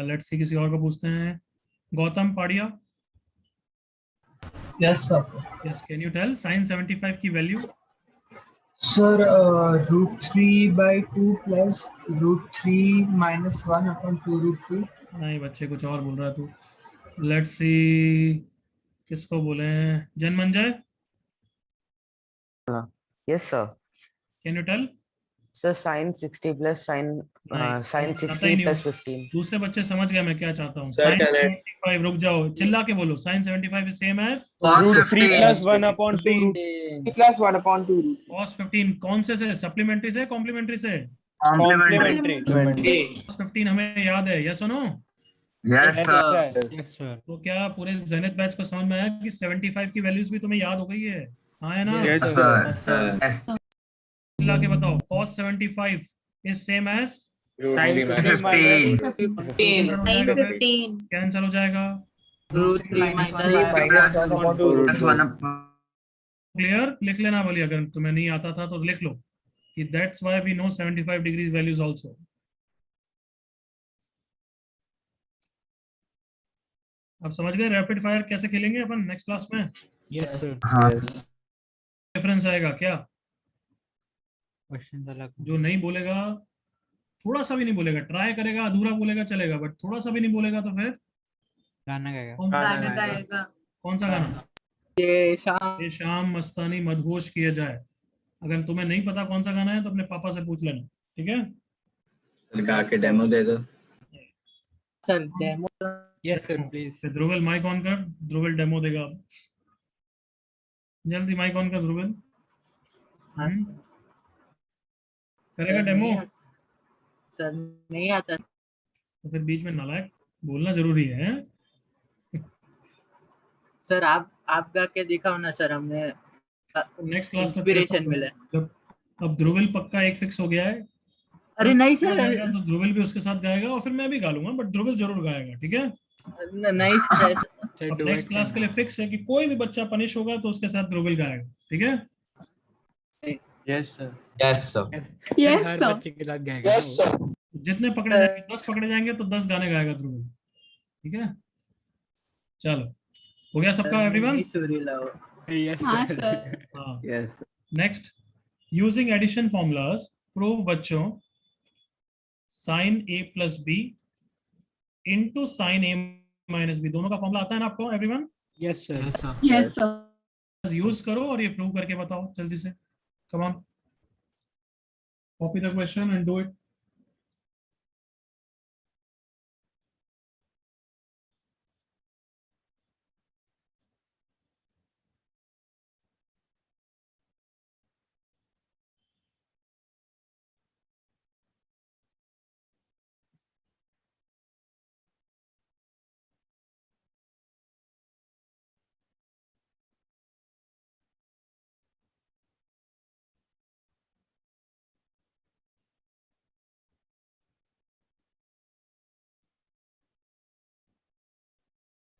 लेट्स सी, किसी और को पूछते हैं। Gautam Padia. Yes, sir. Yes, can you tell sine 75 की value? Sir, √3/2 plus √3 minus 1 upon 2 √2. नहीं बच्चे, कुछ और बोल रहा है तू। लेट्स सी, किसको बोले? Janmanjay, Yes, sir. Can you tell? Sir, sine 60 plus sine नहीं, sine आता 60 ही नहीं plus हो। 15. दूसरे बच्चे समझ गए मैं क्या चाहता हूँ। Sir, साइन can I- 75, रुक जाओ, चिल्ला के बोलो। Sine 75 is same as √3 plus 1 upon 2 Plus 1 upon 2. cos 15। कौन से सप्लीमेंट्री से, कॉम्प्लीमेंट्री से? complementary. cos 15 हमें याद है, यस और no? Yes, Yes, sir. sir. Yes sir तो क्या पूरे जेनिथ बैच को समझ में आया कि 75 की वैल्यूज भी तुम्हें याद हो गई है? हाँ है ना? Yes, sir. sir. Yes. चिल्ला के बताओ। cos 75 is same as Sine 15. 15 cancel हो जाएगा। √3 minus minus 1 upon 2. Plus 1 upon. Clear? लिख लेना बोलिए, अगर तुम्हें नहीं आता था तो लिख लो कि that's why we know 75 degrees values also. अब समझ गए रैपिड फायर कैसे खेलेंगे अपन नेक्स्ट क्लास में? यस सर हाँ. डिफरेंस आएगा क्या? क्वेश्चन अलग जो नहीं बोलेगा, थोड़ा सा भी नहीं बोलेगा, ट्राई करेगा, अधूरा बोलेगा चलेगा, बट थोड़ा सा भी नहीं बोलेगा तो फिर गाना गाएगा कौन सा गाना? ये शाम ये शाम मस्तानी मदहोश किया जाए। अगर तुम्हें नहीं पता कौन सा गाना है तो अपने पापा से पूछ लेना, ठीक है? गा के डेमो दे दो. Sir demo yes sir please फिर ध्रुवल माइक ऑन कर, ध्रुवल डेमो देगा अब। जल्दी माइक ऑन कर ध्रुवल। हाँ, करेगा डेमो? सर नहीं आता। तो फिर बीच में नालायक बोलना जरूरी है। सर आप गा के दिखाओ ना सर, हमें नेक्स्ट क्लास में इंस्पिरेशन मिले। जब अब ध्रुवल पक्का एक फिक्स हो गया है। अरे नहीं सर, गाएगा तो ध्रुवल भी उसके साथ गाएगा और फिर मैं भी गा लूंगा, बट ध्रुवल जरूर गाएगा, ठीक है? नहीं सर अब नेक्स्ट क्लास के लिए फिक्स है कि कोई भी बच्चा पनिश होगा तो उसके साथ ध्रुवल गाएगा, ठीक है? Yes, sir. Yes sir. हर बच्चे के साथ गाएगा Yes, sir. जितने पकड़े जाएंगे, 10 पकड़े जाएंगे तो 10 गाने गाएगा ध्रुवल, ठीक है? चलो, हो गया सबका एवरीवन? सुरीला हो। यस सर हाँ। Yes. Next, using addition formulas prove बच्चों sine a plus B into sine a minus B, दोनों का फॉर्मूला आता है ना आपको एवरीवन? यस सर यूज करो और ये प्रूव करके बताओ जल्दी से। Come on, copy the question and do it.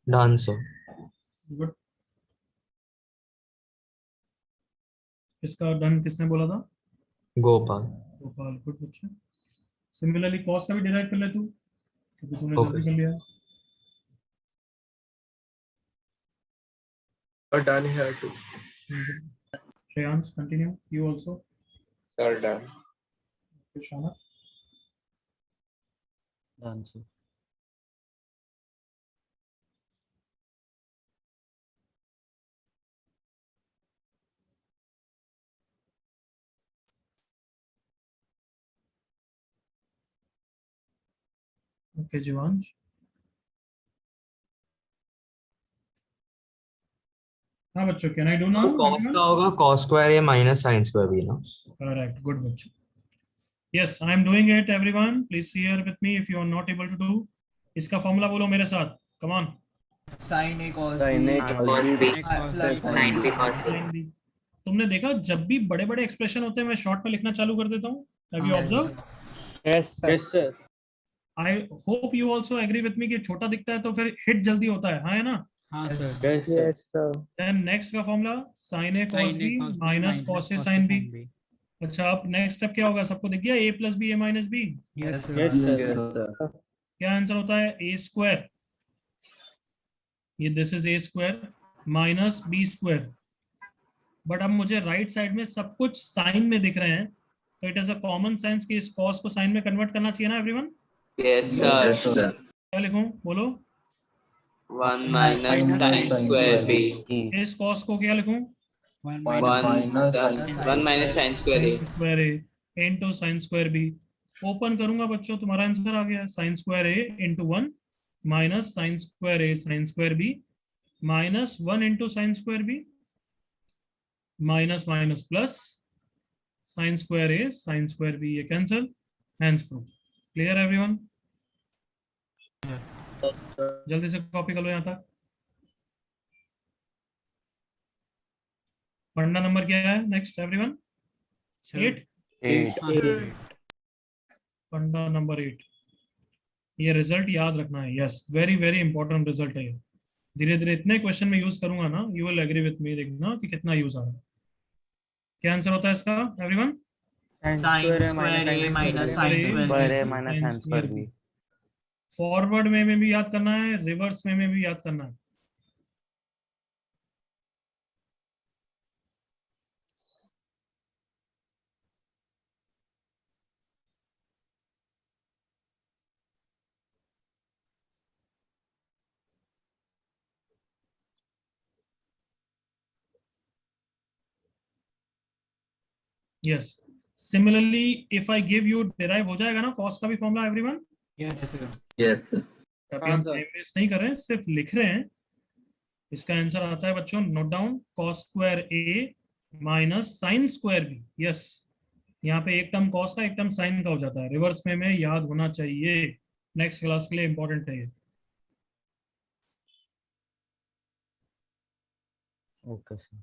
Done sir. Good. किसका डन, किसने बोला था? गोपाल। गोपाल, गुड बच्चे। सिमिलरली कॉस का भी डिराइव कर ले तू, क्योंकि तूने Okay. जल्दी कर लिया। Done here too. Shreyansh continue, you also. Sir, done. शाना, Done, sir. ओके जीवांश, हाँ बच्चों, can I do now? cos का होगा cos square A minus sin square B ना. Correct, good बच्चों. Yes, I am doing it everyone. Please see here with me if you are not able to do. इसका फॉर्मूला बोलो मेरे साथ. Come on. Sin A cos Sin A cos B plus sin B cos C. Sin B. तुमने देखा जब भी बड़े बड़े एक्सप्रेशन होते हैं मैं शॉर्ट में लिखना चालू कर देता हूँ. Have you observed? Yes sir. I hope you also agree with me कि छोटा दिखता है तो फिर हिट जल्दी होता है. हाँ है ना? हाँ sir. Yes sir. Then next का formula sin A cos B minus cos A sin B. अच्छा, अब नेक्स्ट स्टेप क्या होगा? सबको दिख गया? A plus B A minus B. Yes Yes sir. sir. क्या आंसर होता है? A square. ये this is A square minus B square. But अब मुझे राइट साइड में सब कुछ साइन में दिख रहे हैं, तो it is a common sense कि इस cos को साइन में कन्वर्ट करना चाहिए ना एवरीवन? Yes sir. क्या लिखूं? बोलो. 1 minus sin square B. इस cos को क्या लिखूं? 1 minus sin square A. Square A into sin square B. Open करूंगा बच्चों, तुम्हारा आंसर आ गया. sin square A into 1 minus sin square A sin square B minus 1 into sin square B minus minus plus sin square A sin square B. ये cancel, hence proof. Clear everyone? Yes. जल्दी से कॉपी कर लो यहाँ तक. फंडा नंबर क्या है नेक्स्ट एवरीवन? 8. फंडा नंबर 8. ये रिजल्ट याद रखना है. Yes, very very important result है ये. धीरे धीरे इतने क्वेश्चन में यूज करूंगा ना, you will agree with me. देखना कि कितना यूज आ रहा है. क्या आंसर होता है इसका everyone? sin square A minus sin square A minus sin square B. Forward में भी याद करना है, रिवर्स में भी याद करना है. Yes, similarly if I give you derive हो जाएगा ना cos का भी formula everyone? Yes sir. Yes. अभी हम टाइम वेस्ट नहीं कर रहे हैं, सिर्फ लिख रहे हैं. इसका आंसर आता है बच्चों, note down, cos square A minus sin square B. Yes, यहाँ पे एक टर्म cos का एक टर्म sin का हो जाता है. रिवर्स में याद होना चाहिए. नेक्स्ट क्लास के लिए इंपॉर्टेंट है ये. Okay sir.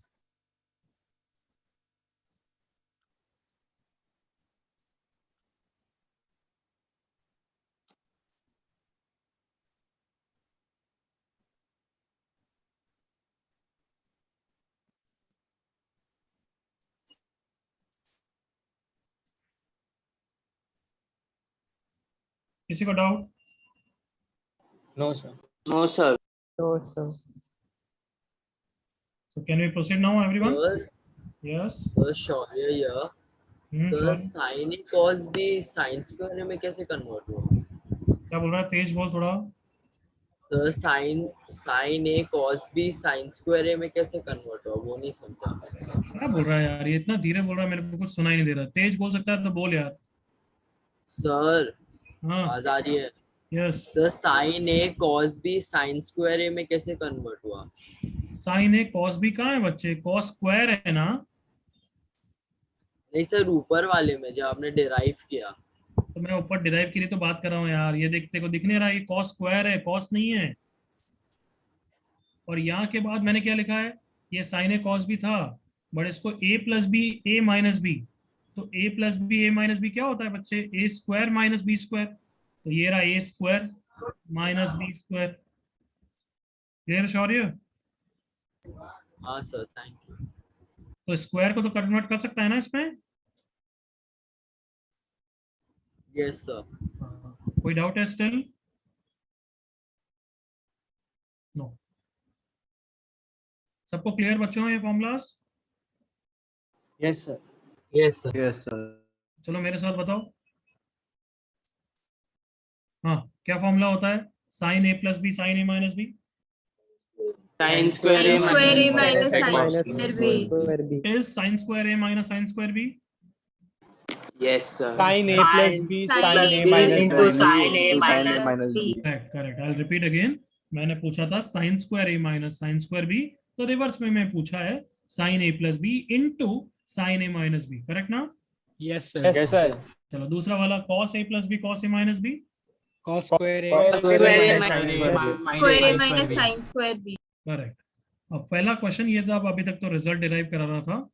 किसी को doubt? No sir. No sir. So can we proceed now everyone? Yes. Shaurya here. Sure. Sir, sin A cos B sin square A में कैसे कन्वर्ट हुआ? क्या बोल रहा है? तेज बोल थोड़ा. Sir sin A cos B sin square A में कैसे कन्वर्ट हुआ? वो नहीं समझा. क्या बोल रहा है यार? ये इतना धीरे बोल रहा है, मेरे को कुछ सुनाई नहीं दे रहा. तेज बोल सकता है तो बोल यार. सर हाँ. आवाज आ रही है? Yes. Sir sin A cos B sin square A में कैसे कन्वर्ट हुआ? sin A cos B कहाँ है बच्चे? cos स्क्वायर है ना? नहीं सर, ऊपर वाले में जब आपने डिराइव किया. तो मैं ऊपर डिराइव के लिए तो बात कर रहा हूँ यार. ये देखते को दिख नहीं रहा, ये cos स्क्वायर है, cos नहीं है. और यहाँ के बाद मैंने क्या लिखा है? ये sin A cos B था, बट इसको A plus B A minus B. तो A plus B A minus B क्या होता है बच्चे? A square minus B square. तो ये रहा A square minus B square. Clear Shaurya? हाँ सर, थैंक यू. तो स्क्वायर को तो कन्वर्ट कर सकता है ना इसमें? Yes sir. कोई डाउट है स्टिल? नो. सबको क्लियर बच्चों ये formulas? Yes sir. Yes sir. Yes sir. चलो मेरे साथ बताओ. हाँ, क्या फॉर्मूला होता है? sin A plus B sin A minus B. Sin square A minus sin square B. Is sin square A minus sin square B? Yes, sir. Sin A plus B, Sin sin A minus into B. sin A minus B. Correct correct I repeat again. मैंने पूछा था sign square A minus sine square B, तो रिवर्स में मैं पूछा है sine A plus B into sine A minus B. Correct ना? Yes, sir. Yes, sir. चलो दूसरा वाला cos a plus B cos a minus B. Cos square A Cos square A sin Square A minus sin square B. Correct. अब पहला क्वेश्चन ये था, अब अभी तक तो रिजल्ट डिराइव करा रहा था.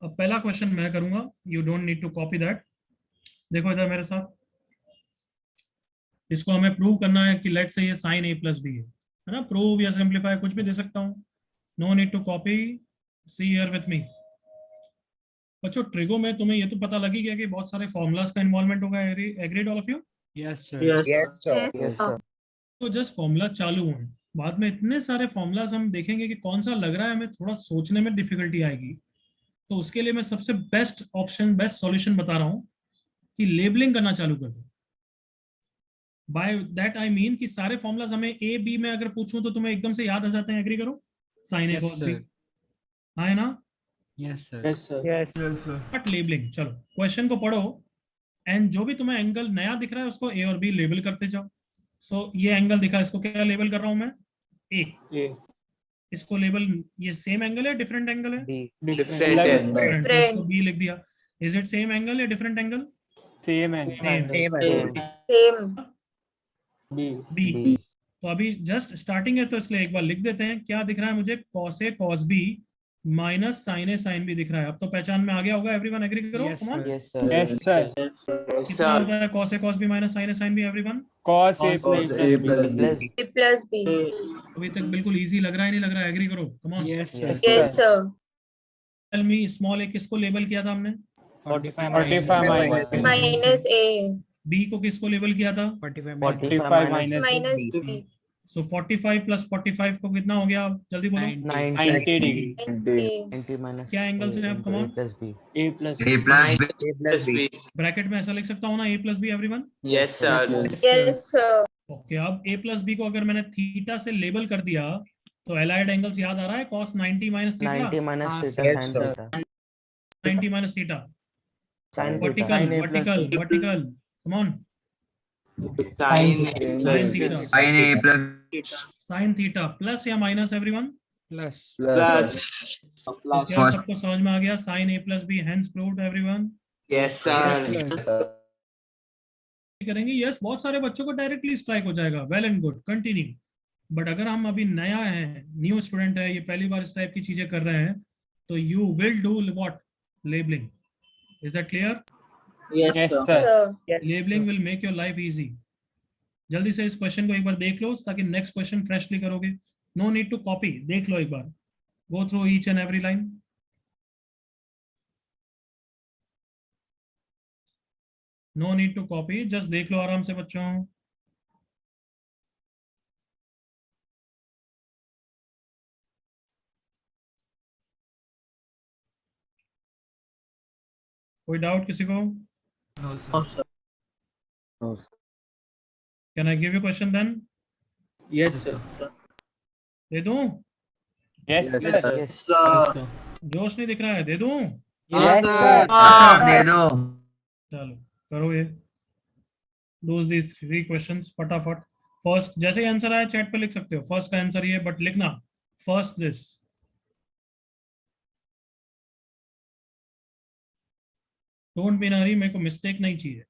अब पहला क्वेश्चन मैं करूंगा, you don't need to copy that. देखो इधर मेरे साथ, इसको हमें प्रूव करना है कि लेट से ये साइन ए प्लस बी है ना. प्रूव या सिंप्लीफाई कुछ भी दे सकता हूँ. No need to copy. See here with me. बच्चों ट्रिगो में तुम्हें ये तो पता लगी गया कि बहुत सारे फॉर्मूलाज का इन्वॉल्वमेंट होगा. Agreed all of you? Yes, sir. Yes, sir. Yes, sir. तो जस्ट फॉर्मूला चालू हुए, बाद में इतने सारे फॉर्मूलाज हम देखेंगे कि कौन सा लग रहा है हमें थोड़ा सोचने में डिफिकल्टी आएगी. तो उसके लिए मैं सबसे बेस्ट ऑप्शन, बेस्ट सॉल्यूशन बता रहा हूँ कि लेबलिंग करना चालू कर दो. बाय दैट आई मीन कि सारे फॉर्मूलाज हमें ए बी में अगर पूछूं तो तुम्हें एकदम से याद आ जाते हैं. एग्री करो? साइन ए Yes, कॉस बी, sir. हाँ है ना? Yes, sir. Yes, sir. Yes, sir. But labelling, चलो क्वेश्चन को पढ़ो एंड जो भी तुम्हें एंगल नया दिख रहा है उसको ए और बी लेबल करते जाओ. सो ये एंगल दिखा, इसको क्या लेबल कर रहा हूं मैं? ए. A. इसको लेबल, ये सेम एंगल है डिफरेंट एंगल है? B. Different Like angle. Different. तो इसको बी लिख दिया. इज इट सेम एंगल या different angle? Same angle. Same. Same. B. B. B. तो अभी जस्ट स्टार्टिंग है तो इसलिए एक बार लिख देते हैं. क्या दिख रहा है मुझे? Cos A cos B minus sine A sine B दिख रहा है. अब तो पहचान में आ गया होगा. एवरीवन एग्री करो. Yes, come on. sir. Yes, sir. Yes, sir. Yes, कितना sir. होता है cos a cos b minus sin a sin b? Everyone Cos A Cos plus A B. plus B. Plus A plus B. अभी तक बिल्कुल इजी लग रहा है, नहीं लग रहा है? एग्री करो. Come on. Yes, sir. Yes. Yes, sir. Tell me, small A किसको लेबल किया था हमने? 45 minus B. Minus A. b को किसको लेबल किया था? 45 45 minus Minus B. B. सो 45 प्लस 45 को कितना हो गया? जल्दी बोलो. 90. 90 degree. 90 minus क्या एंगल से है? A come on. plus B. A plus A plus B. Plus B. Bracket में ऐसा लिख सकता हूँ ना, a plus B. Everyone Yes, sir. Yes, sir. Okay. अब a प्लस बी को अगर मैंने थीटा से लेबल कर दिया तो एलाइड एंगल्स याद आ रहा है? cos 90 minus theta, 90 minus Ah, theta yes, sin sir. theta. 90 minus theta. Sin vertical theta. Vertical vertical. Come on. Sin sin plus B. theta. Sin A plus sin थीटा प्लस या माइनस? Everyone Plus. Plus. तो क्या सबको समझ में आ गया? Sine A plus B hence proved. Everyone Yes, sir. Yes, sir. करेंगे. यस, बहुत सारे बच्चों को डायरेक्टली स्ट्राइक हो जाएगा. Well and good, continue. But अगर हम अभी नया है, न्यू स्टूडेंट है, ये पहली बार इस टाइप की चीजें कर रहे हैं, तो you will do what? Labelling. Is that clear? Yes, sir. Sir. Labelling will make your life easy. जल्दी से इस क्वेश्चन को एक बार देख लो ताकि नेक्स्ट क्वेश्चन फ्रेशली करोगे. No need to copy. देख लो एक बार. Go through each and every line. No need to copy, just देख लो आराम से बच्चों. कोई डाउट किसी को? No, sir. Can I give you question then? Yes, sir. दे दूं? Yes, Yes, sir. sir. Yes, sir. जोश नहीं दिख रहा है? दे दूं? Yes, sir. दे दो. चलो करो ये. Those these 3 questions फटाफट. फर्स्ट जैसे ही आंसर आया चैट पे लिख सकते हो. फर्स्ट का आंसर ये, बट लिखना first this. Don't be in hurry, मेरे को मिस्टेक नहीं चाहिए.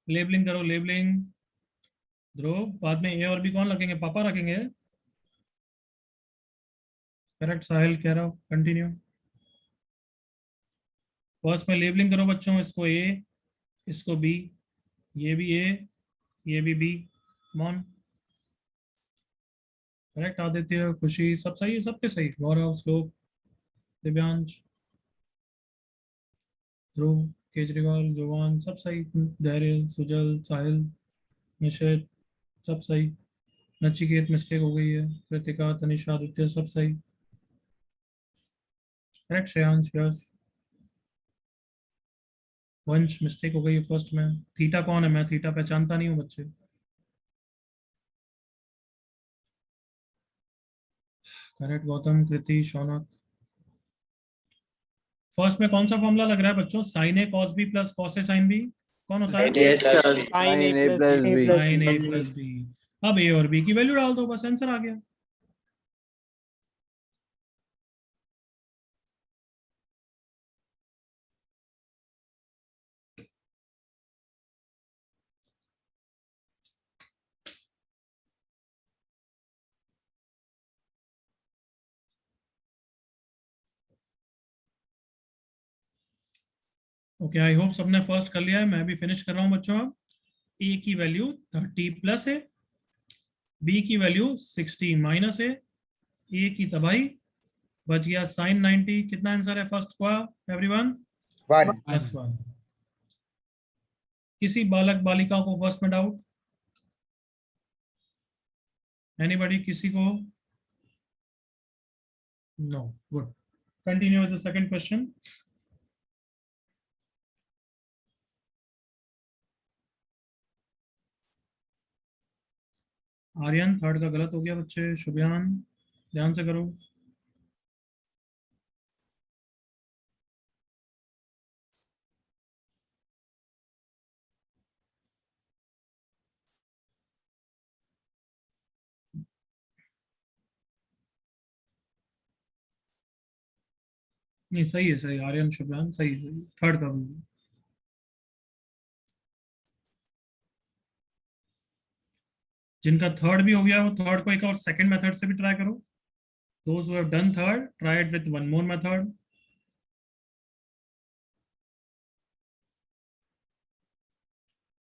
लेबलिंग करो, लेबलिंग. ध्रुव, बाद में ए और बी कौन रखेंगे? पापा रखेंगे. करेक्ट. साहिल कह रहा हूँ, कंटिन्यू. फर्स्ट में लेबलिंग करो बच्चों. इसको ए, इसको बी, ये भी ए, ये भी बी. कॉमन. करेक्ट. आदित्य, खुशी, सब सही है, सबके सही. गौरव, श्लोक, दिव्यांश, ध्रुव, केजरीवाल, जवान, सब सही. धैर्य, सुजल, साहिल, निषेध, सब सही. नचिकेत मिस्टेक हो गई है. कृतिका, तनिषा, आदित्य, सब सही. Correct Shreyansh, yes. वंश मिस्टेक हो गई है फर्स्ट में। थीटा कौन है? मैं थीटा पहचानता नहीं हूँ बच्चे। करेक्ट गौतम, कृति, शौनक। फर्स्ट में कौन सा फॉर्मूला लग रहा है बच्चों? Sine A cos B plus cos A sine B. कौन होता है? Yes sir. Sin A plus B. Sine A plus B. अब ए और बी की वैल्यू डाल दो, बस आंसर आ गया। ओके, आई होप सबने फर्स्ट कर लिया है। मैं भी फिनिश कर रहा हूँ बच्चों। अब ए की वैल्यू 30 प्लस है, बी की वैल्यू 60 माइनस है, ए की तबाही। बच गया साइन 90। कितना आंसर है फर्स्ट का एवरीवन? 1 प्लस 1। किसी बालक बालिका को फर्स्ट में डाउट? एनीबॉडी? किसी को? No, good. Continue with the second question. Aryan third का गलत हो गया बच्चे। शुभयान ध्यान से करो। नहीं सही है, सही। आर्यन शुभयान सही है, सही। थर्ड का भी। जिनका थर्ड भी हो गया वो थर्ड को एक और सेकंड मेथड से भी ट्राई करो। Those who have done third, try it with one more method.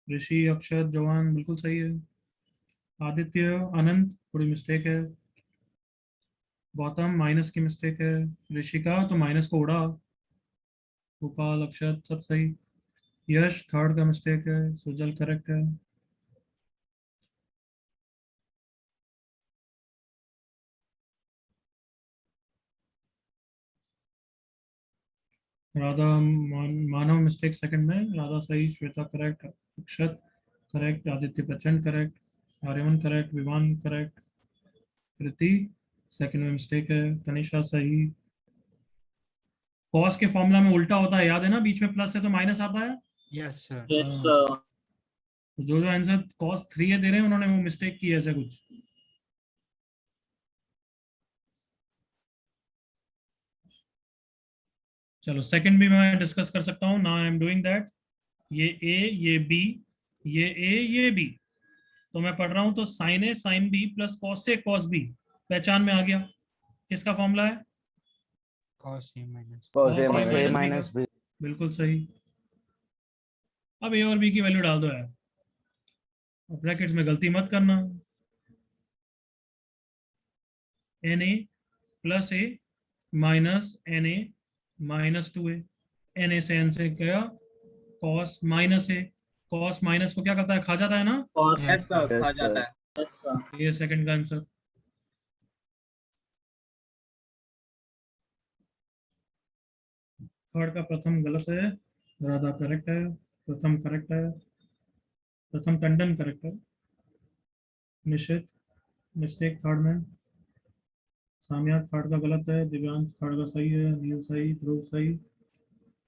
Rishi, Akshat, Jawan बिल्कुल सही है। आदित्य, अनंत थोड़ी मिस्टेक है। गौतम माइनस की मिस्टेक है। ऋषिका तो माइनस को उड़ा। गोपाल, अक्षत सब सही। यश थर्ड का मिस्टेक है। सुजल करेक्ट है। राधा मानव मिस्टेक सेकंड में। राधा सही, Shweta correct, Akshat correct, Aditya Prachand correct, Aryaman correct, Vivaan correct, Kriti second में मिस्टेक है, तनिषा सही। कॉस के फॉर्मूला में उल्टा होता है, याद है ना? बीच में प्लस है तो माइनस आता है। Yes sir. Yes sir. तो जो जो आंसर कॉस 3 है दे रहे हैं उन्होंने वो मिस्टेक की है ऐसा कुछ। चलो सेकंड भी मैं डिस्कस कर सकता हूँ। Now I am doing that. ये ए, ये बी, ये ए, ये बी। तो मैं पढ़ रहा हूँ। तो sign A sine B plus cos A cos B पहचान में आ गया। किसका फॉर्मूला है? Cos A minus cos A cos A minus A minus minus B. बिल्कुल सही। अब ए और बी की वैल्यू डाल दो यार। ब्रैकेट्स में गलती मत करना। N A plus A minus n A minus 2 A. N A से एन से गया cos minus A. Cos minus को क्या करता है? खा जाता है ना? यस सर, Yes, खा जाता sir. है। Yes sir. ये सेकंड का आंसर। थर्ड का प्रथम गलत है। राधा करेक्ट है। प्रथम करेक्ट है। प्रथम टंडन करेक्ट है। निश्चित मिस्टेक थर्ड में। साम्या थर्ड का गलत है। दिव्यांश थर्ड का सही है। नील सही, ध्रुव सही,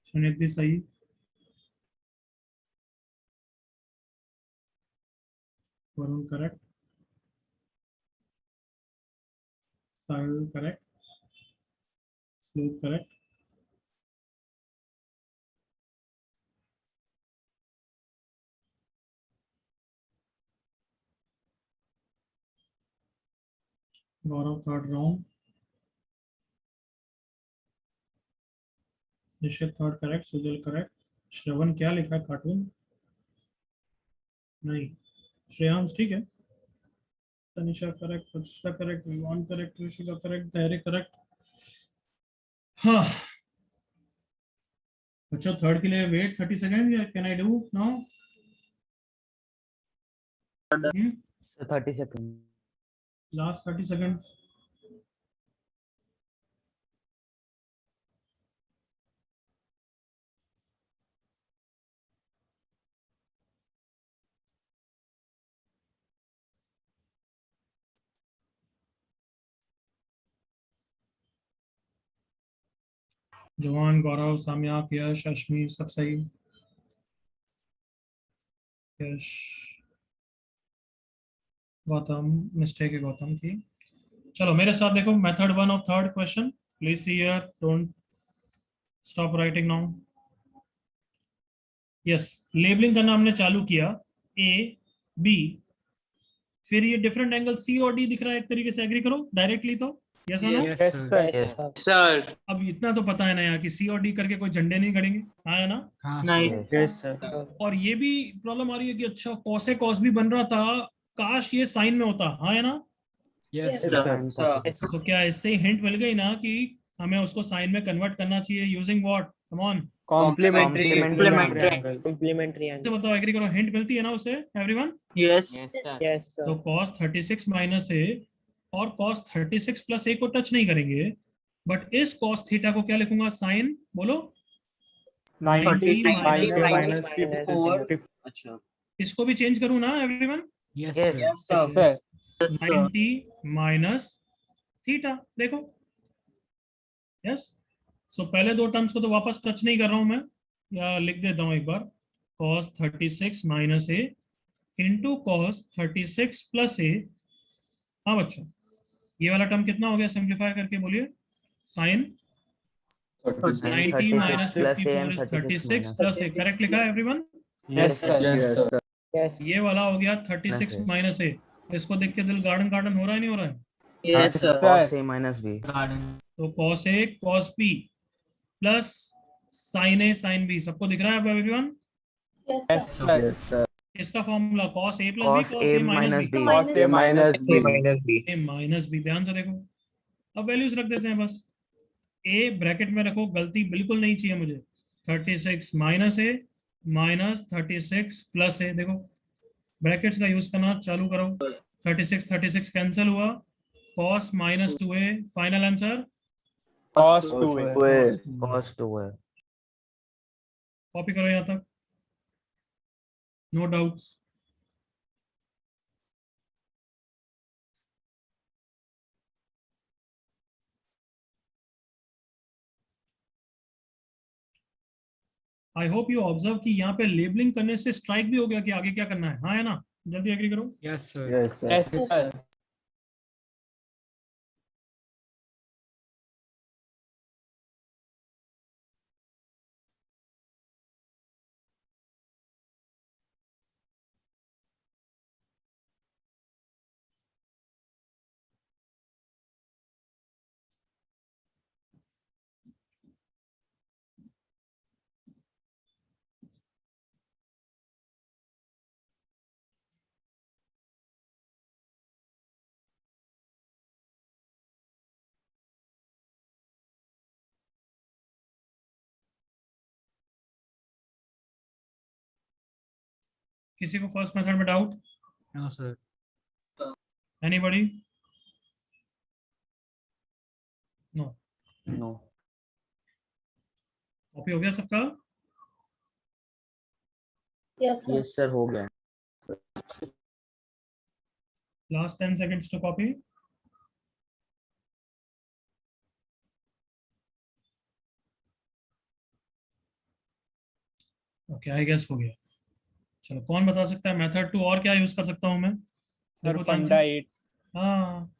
सुनिधि सही, Varun correct, Sahil correct, Shlok correct, Gaurav third round, Nishchit third correct, Sujal correct, Shravan क्या लिखा है? कार्टून नहीं। श्रेयांश ठीक है। Tanisha correct, Pratishtha correct, Vivaan correct, Rishika correct, Dhairya correct. हाँ बच्चों, थर्ड के लिए वेट 30 सेकेंड या can I do now? 30 seconds. Last 30 second. जवान, गौरव, साम्या, यश, अश्मी, सब सही। यश, गौतम, मिस्टेक है गौतम की। चलो मेरे साथ देखो, method 1 of third question, please see here, don't stop writing now. Yes, labelling करना हमने चालू किया, ए बी, फिर ये डिफरेंट एंगल सी और डी दिख रहा है एक तरीके से, एग्री करो डायरेक्टली तो, यस और नो? Yes, sir. सर अब इतना तो पता है ना यार कि सी और डी करके कोई झंडे नहीं करेंगे, हाँ है ना? हाँ, Nice. sir. Yes, sir. और ये भी प्रॉब्लम आ रही है कि अच्छा कॉस से कॉस भी बन रहा था, काश ये साइन में होता, हाँ है ना? Yes, Yes, sir. sir. तो क्या इससे हिंट मिल गई ना कि हमें उसको साइन में कन्वर्ट करना चाहिए using what? Come on, Complementary. Complementary. angle. Complementary से बताओ, एग्री करो, हिंट मिलती है ना उससे एवरीवन? Yes. यस तो cos 36 माइनस ए और cos 36 प्लस ए को टच नहीं करेंगे, बट इस cos थीटा को क्या लिखूंगा? साइन, बोलो। 90 minus minus 54. इसको भी चेंज करूँ ना everyone? Yes, Yes. sir. Yes, sir. Yes, sir. 90 minus theta, देखो। यस, सो पहले दो टर्म्स को तो वापस टच नहीं कर रहा हूं मैं, या लिख देता हूं एक बार, cos 36 माइनस ए इंटू cos 36 प्लस ए। हाँ बच्चों, ये वाला टर्म कितना हो गया सिंप्लीफाई करके बोलिए? Sine 90 minus 54 is 36 plus A, correct लिखा है everyone? Yes, sir. Yes, sir. ये वाला हो गया 36 माइनस ए। इसको देख के दिल गार्डन गार्डन हो रहा है, नहीं हो रहा है? Yes, sir. Sir. A minus B. तो cos ए cos b प्लस sin ए sin b, सबको दिख रहा है अब everyone? Yes, sir. Yes, sir. इसका formula cos a plus b, Cos cos A a minus minus b, B. Cos A minus A B. minus B. a minus b, ध्यान से देखो। अब वैल्यूज रख देते हैं बस, a ब्रैकेट में रखो, गलती बिल्कुल नहीं चाहिए मुझे। 36 minus a minus 36 plus a, देखो ब्रैकेट्स का यूज करना चालू करो। 36 कैंसिल हुआ, cos minus 2a, final answer Cos 2A. Well, Cos 2A. Copy करो यहाँ तक, no doubts. I hope you observe कि यहाँ पे लेबलिंग करने से स्ट्राइक भी हो गया कि आगे क्या करना है, हाँ है ना? जल्दी एग्री करो। Yes, sir. yes, sir. Yes, sir. किसी को फर्स्ट मेथड में doubt? No, sir. Anybody? No, No. Copy हो गया सबका? Yes, sir. Yes, sir. हो गया. Last 10 seconds to copy. Okay, I guess हो गया। चलो कौन बता सकता है मेथड 2 और क्या यूज कर सकता हूँ मैं? Sir, देखो ध्यान funda से। 8. हाँ,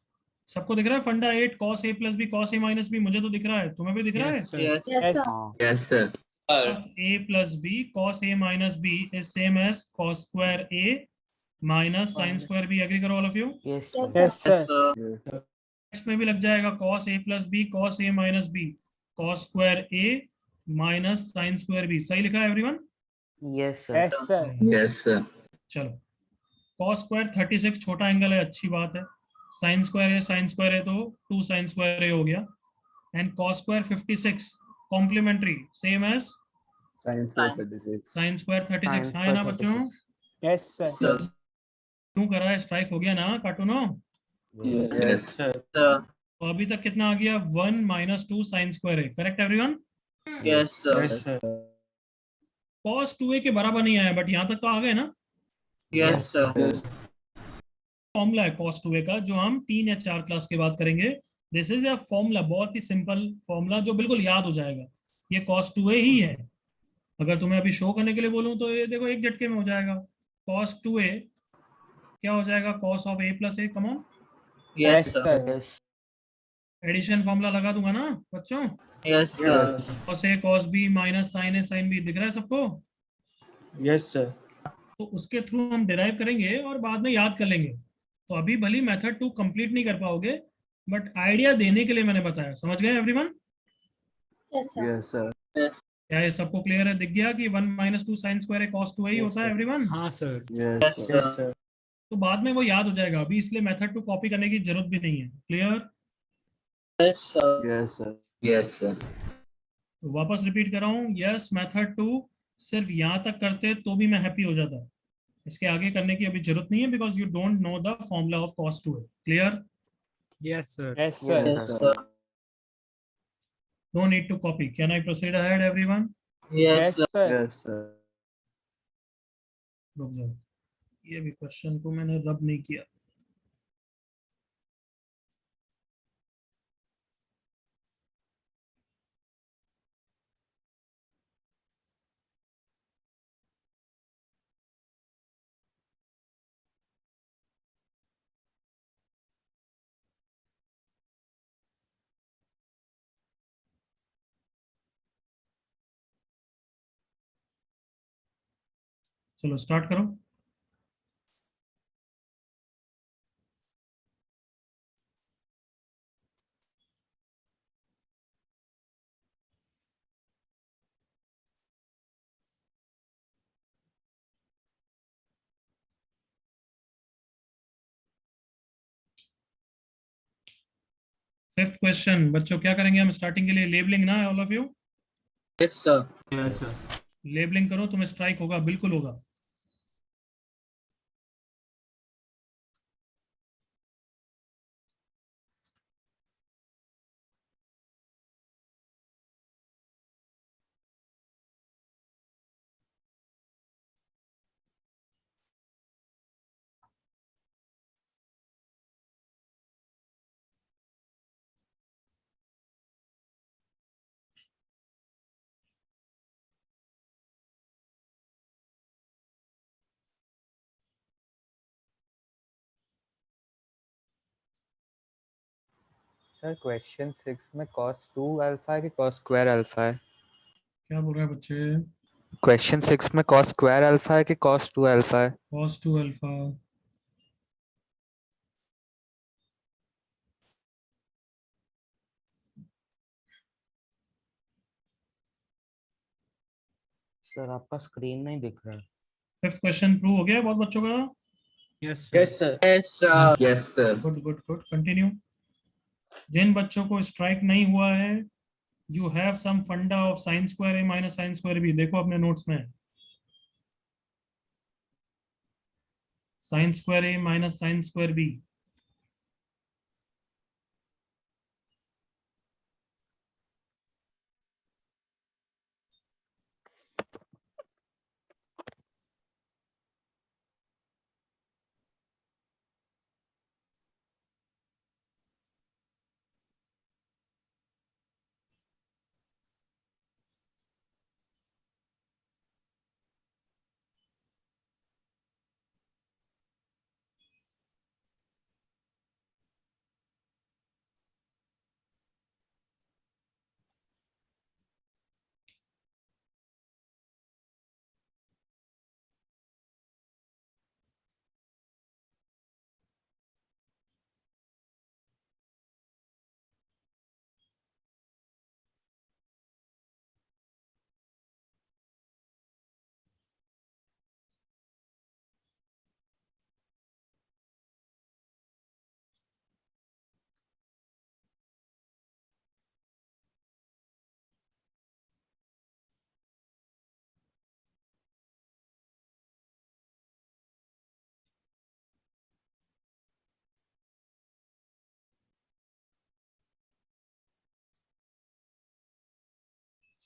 सबको दिख रहा है फंडा 8 cos a plus b cos a minus b, मुझे तो दिख रहा है, तुम्हें भी दिख रहा है? Yes, sir. Yes. Yes, sir. हाँ. Yes, sir. cos a plus b cos a minus b is same as cos square a minus sin square b, agree करो all of you? Yes. Yes, sir. Yes, sir. sir. Next में भी लग जाएगा cos a plus b cos a minus b cos square a minus sin square b, सही लिखा है everyone? Yes, sir. Yes, sir. Yes, sir. चलो cos स्क्वायर 36 छोटा एंगल है, अच्छी बात है। sin स्क्वायर है तो 2 sin स्क्वायर a हो गया, and cos square 56 complementary same as Sin square 36. sin square 36, Sin हाँ है ना square बच्चों? 36. Yes, sir. Sir. क्यों करा है, स्ट्राइक हो गया ना कार्टूनो? Yes. Sir. तो अभी तक कितना आ गया? 1 माइनस 2 sin स्क्वायर है, correct everyone? Yes, sir. Yes, sir. cos 2a के बराबर नहीं आया, बट यहाँ तक तो आ गए ना? Yes, sir. Yes. फॉर्मूला है cos 2a का, जो हम 3 या 4 क्लास के बाद करेंगे। दिस इज अ फॉर्मूला, बहुत ही सिंपल फॉर्मूला जो बिल्कुल याद हो जाएगा। ये cos 2a ही है। अगर तुम्हें अभी शो करने के लिए बोलूं तो ये देखो एक झटके में हो जाएगा। cos 2a क्या हो जाएगा, cos of a plus a, come on, Yes, sir. Yes. Addition formula लगा दूंगा ना बच्चों। Yes, sir. cos a cos b minus sin a sin b, दिख रहा है सबको? Yes, sir. तो उसके थ्रू हम डिराइव करेंगे और बाद में याद कर लेंगे। तो अभी भली मेथड 2 कंप्लीट नहीं कर पाओगे, बट आइडिया देने के लिए मैंने बताया। समझ गए everyone? Yes, sir. Yes, sir. क्या ये सबको क्लियर है? दिख गया कि 1 - 2 sin स्क्वायर है cos 2a ही Yes, होता है sir. एवरीवन? हाँ sir. Yes, Yes, sir. sir. तो बाद में वो याद हो जाएगा, अभी इसलिए मेथड 2 कॉपी करने की जरूरत भी नहीं है। Clear? Yes, sir. Yes, sir. Yes, sir. तो वापस रिपीट कर रहा हूँ, यस मेथड 2 सिर्फ यहाँ तक करते तो भी मैं हैप्पी हो जाता। इसके आगे करने की अभी जरूरत नहीं है, because you don't know the formula of cos 2a। Clear? Yes, sir. Yes, sir. Yes, sir. No need to copy. Can I proceed ahead everyone? Yes, sir. Yes, sir. रुक जाओ, ये भी क्वेश्चन को मैंने रब नहीं किया। चलो स्टार्ट करो। फिफ्थ क्वेश्चन बच्चों, क्या करेंगे हम स्टार्टिंग के लिए? लेबलिंग ना all of you? Yes, sir. Yes, sir. Labelling करो, तुम्हें स्ट्राइक होगा, बिल्कुल होगा। सर क्वेश्चन 6 में cos 2 अल्फा है कि cos स्क्वायर अल्फा है? क्या बोल रहे हैं बच्चे? क्वेश्चन 6 में cos स्क्वायर अल्फा है कि cos 2 अल्फा है? cos 2 alpha. सर आपका स्क्रीन नहीं दिख रहा है। फिफ्थ क्वेश्चन प्रूव हो गया बहुत बच्चों का? Yes, sir. Yes, sir. Yes, sir. Yes, sir. Good good good, continue. जिन बच्चों को स्ट्राइक नहीं हुआ है, you have some funda of sine square A minus sine square B. देखो अपने नोट्स में, sine square A minus sine square B.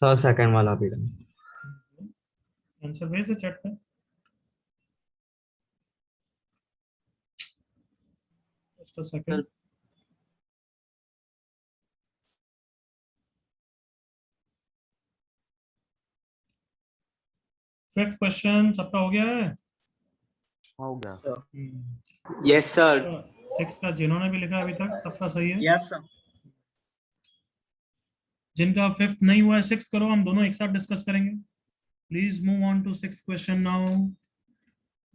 Sir second वाला भी आंसर भेज दे चैट पे। Just a second. Fifth question सबका हो गया है? हो गया। Yes sir. सिक्स का जिन्होंने भी लिखा अभी तक सबका सही है? Yes sir. जिनका फिफ्थ नहीं हुआ है सिक्स करो, हम दोनों एक साथ डिस्कस करेंगे। Please move on to sixth question now.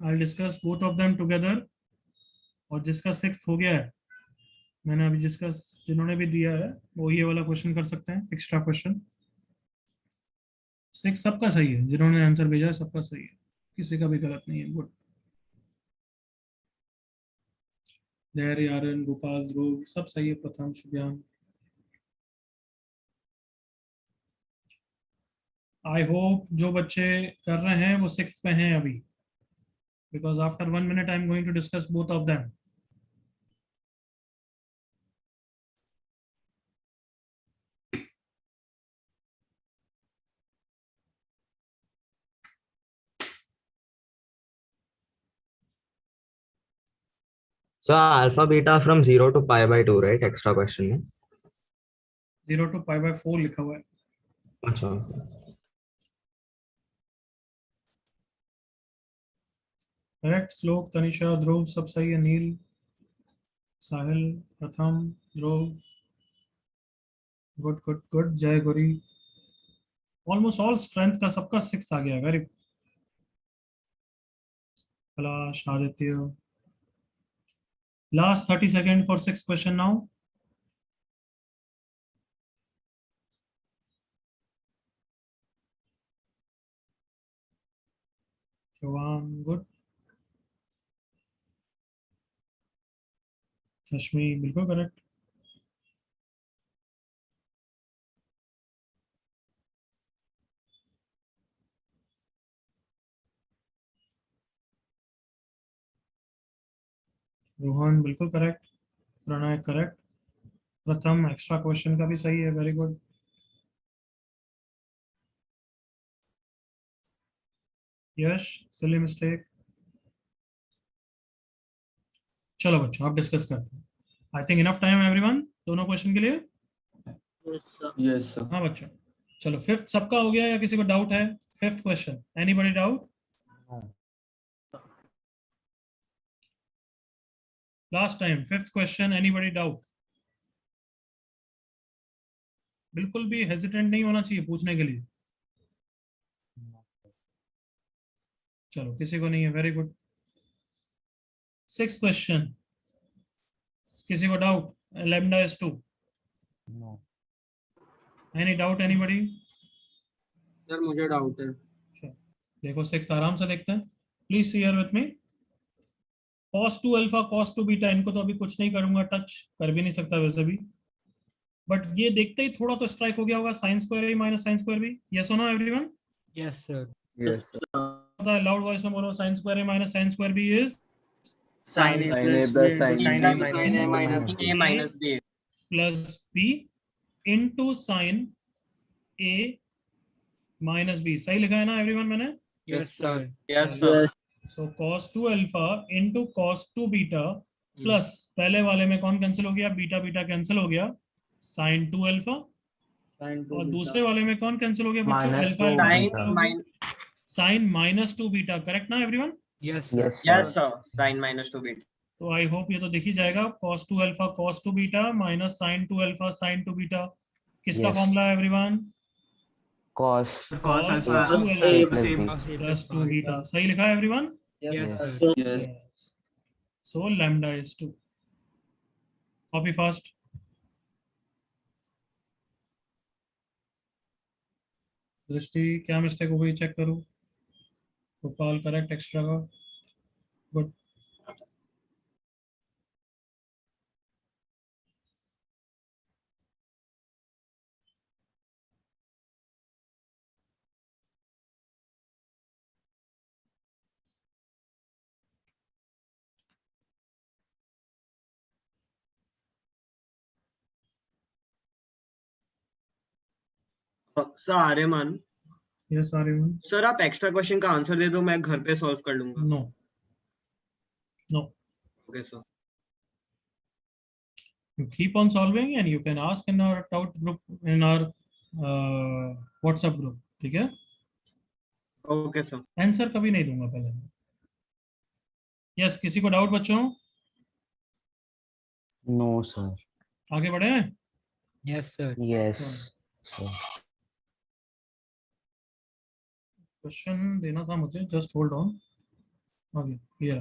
I discuss both of them together. और जिसका सिक्स्थ हो गया है, मैंने अभी जिसका जिन्होंने भी दिया है वो ये वाला क्वेश्चन कर सकते हैं, एक्स्ट्रा क्वेश्चन। सिक्स सबका सही है, जिन्होंने आंसर भेजा है सबका सही है, किसी का भी गलत नहीं है। गुड। धैर्य, आर्यन, गोपाल, ध्रुव सब सही है। प्रथम, शुभ्यान। आई होप जो बच्चे कर रहे हैं वो सिक्स पे हैं अभी, because after 1 minute I am going to discuss both of them. So alpha beta from 0 to pi by 2, right? Extra question में. 0 to pi by 4 लिखा हुआ है। अच्छा। करेक्ट। श्लोक, तनिषा, ध्रुव सब सही है। नील, साहिल, प्रथम, ध्रुव, गुड गुड गुड। जय गौरी, ऑलमोस्ट ऑल स्ट्रेंथ का सबका सिक्स आ गया। Very good. Kailash, Aditya. Last 30 seconds for six question now. Jawan, good. Rashmi, बिल्कुल करेक्ट। रोहन, बिल्कुल correct. Pranay, correct. Pratham, extra question का भी सही है। Very good. Yash, silly mistake. चलो बच्चों आप डिस्कस करते हैं। I think enough time everyone दोनों क्वेश्चन के लिए। Yes sir. हाँ बच्चों, चलो फिफ्थ सबका हो गया या किसी को डाउट है? Fifth question, anybody doubt? Last time fifth question, anybody doubt? बिल्कुल भी हेजिटेंट नहीं होना चाहिए पूछने के लिए। चलो किसी को नहीं है, वेरी गुड। सिक्स क्वेश्चन, किसी को doubt? Lambda is 2। Any doubt anybody? Sir मुझे डाउट है। देखो सिक्स आराम से देखते हैं। Please see here with me. cos 2 alpha, cos 2 beta, इनको तो अभी कुछ नहीं करूंगा, टच कर भी नहीं सकता वैसे भी, बट ये देखते ही थोड़ा तो स्ट्राइक हो गया होगा। Sine square A minus sine square B. Yes और no everyone? Yes, sir. Yes loud voice में बोलो। Sine square A minus sine square B is sine A plus sine A minus A minus B plus B into sine A minus B. सही लिखा है ना एवरीवन मैंने? Yes, sir. Yes sir. So cos 2 alpha into cos 2 beta plus पहले वाले में कौन कैंसिल हो गया? बीटा बीटा कैंसिल हो गया, साइन 2 अल्फा। और दूसरे वाले में कौन कैंसिल हो गया बच्चों? Alpha sine minus 2 beta. Correct ना everyone? Yes, sir. Yes sir. Sine minus 2 beta. तो आई होप ये तो दिख ही जाएगा। cos 2 alpha cos 2 beta minus sine 2 alpha sine 2 beta. किसका Yes. फॉर्मूला है everyone? cos Cos alpha plus 2 beta. सही लिखा है everyone? Yes, sir. Yes. So lambda is 2. Copy fast. दृष्टि, क्या मिस्टेक हो गई चेक करो। गोपाल, करेक्ट एक्स्ट्रा का। Good. Sir Aryaman, yes Aryaman. Sir आप एक्स्ट्रा क्वेश्चन का आंसर दे दो, मैं घर पे सॉल्व कर लूंगा। No no, okay sir. you keep on solving and you can ask in our doubt group in our WhatsApp group. ठीक है? Okay sir. आंसर कभी नहीं दूंगा पहले। यस, किसी को डाउट बच्चों? No sir. आगे बढ़े? Yes, sir. यस क्वेश्चन देना था मुझे, जस्ट होल्ड ऑन। आगे ये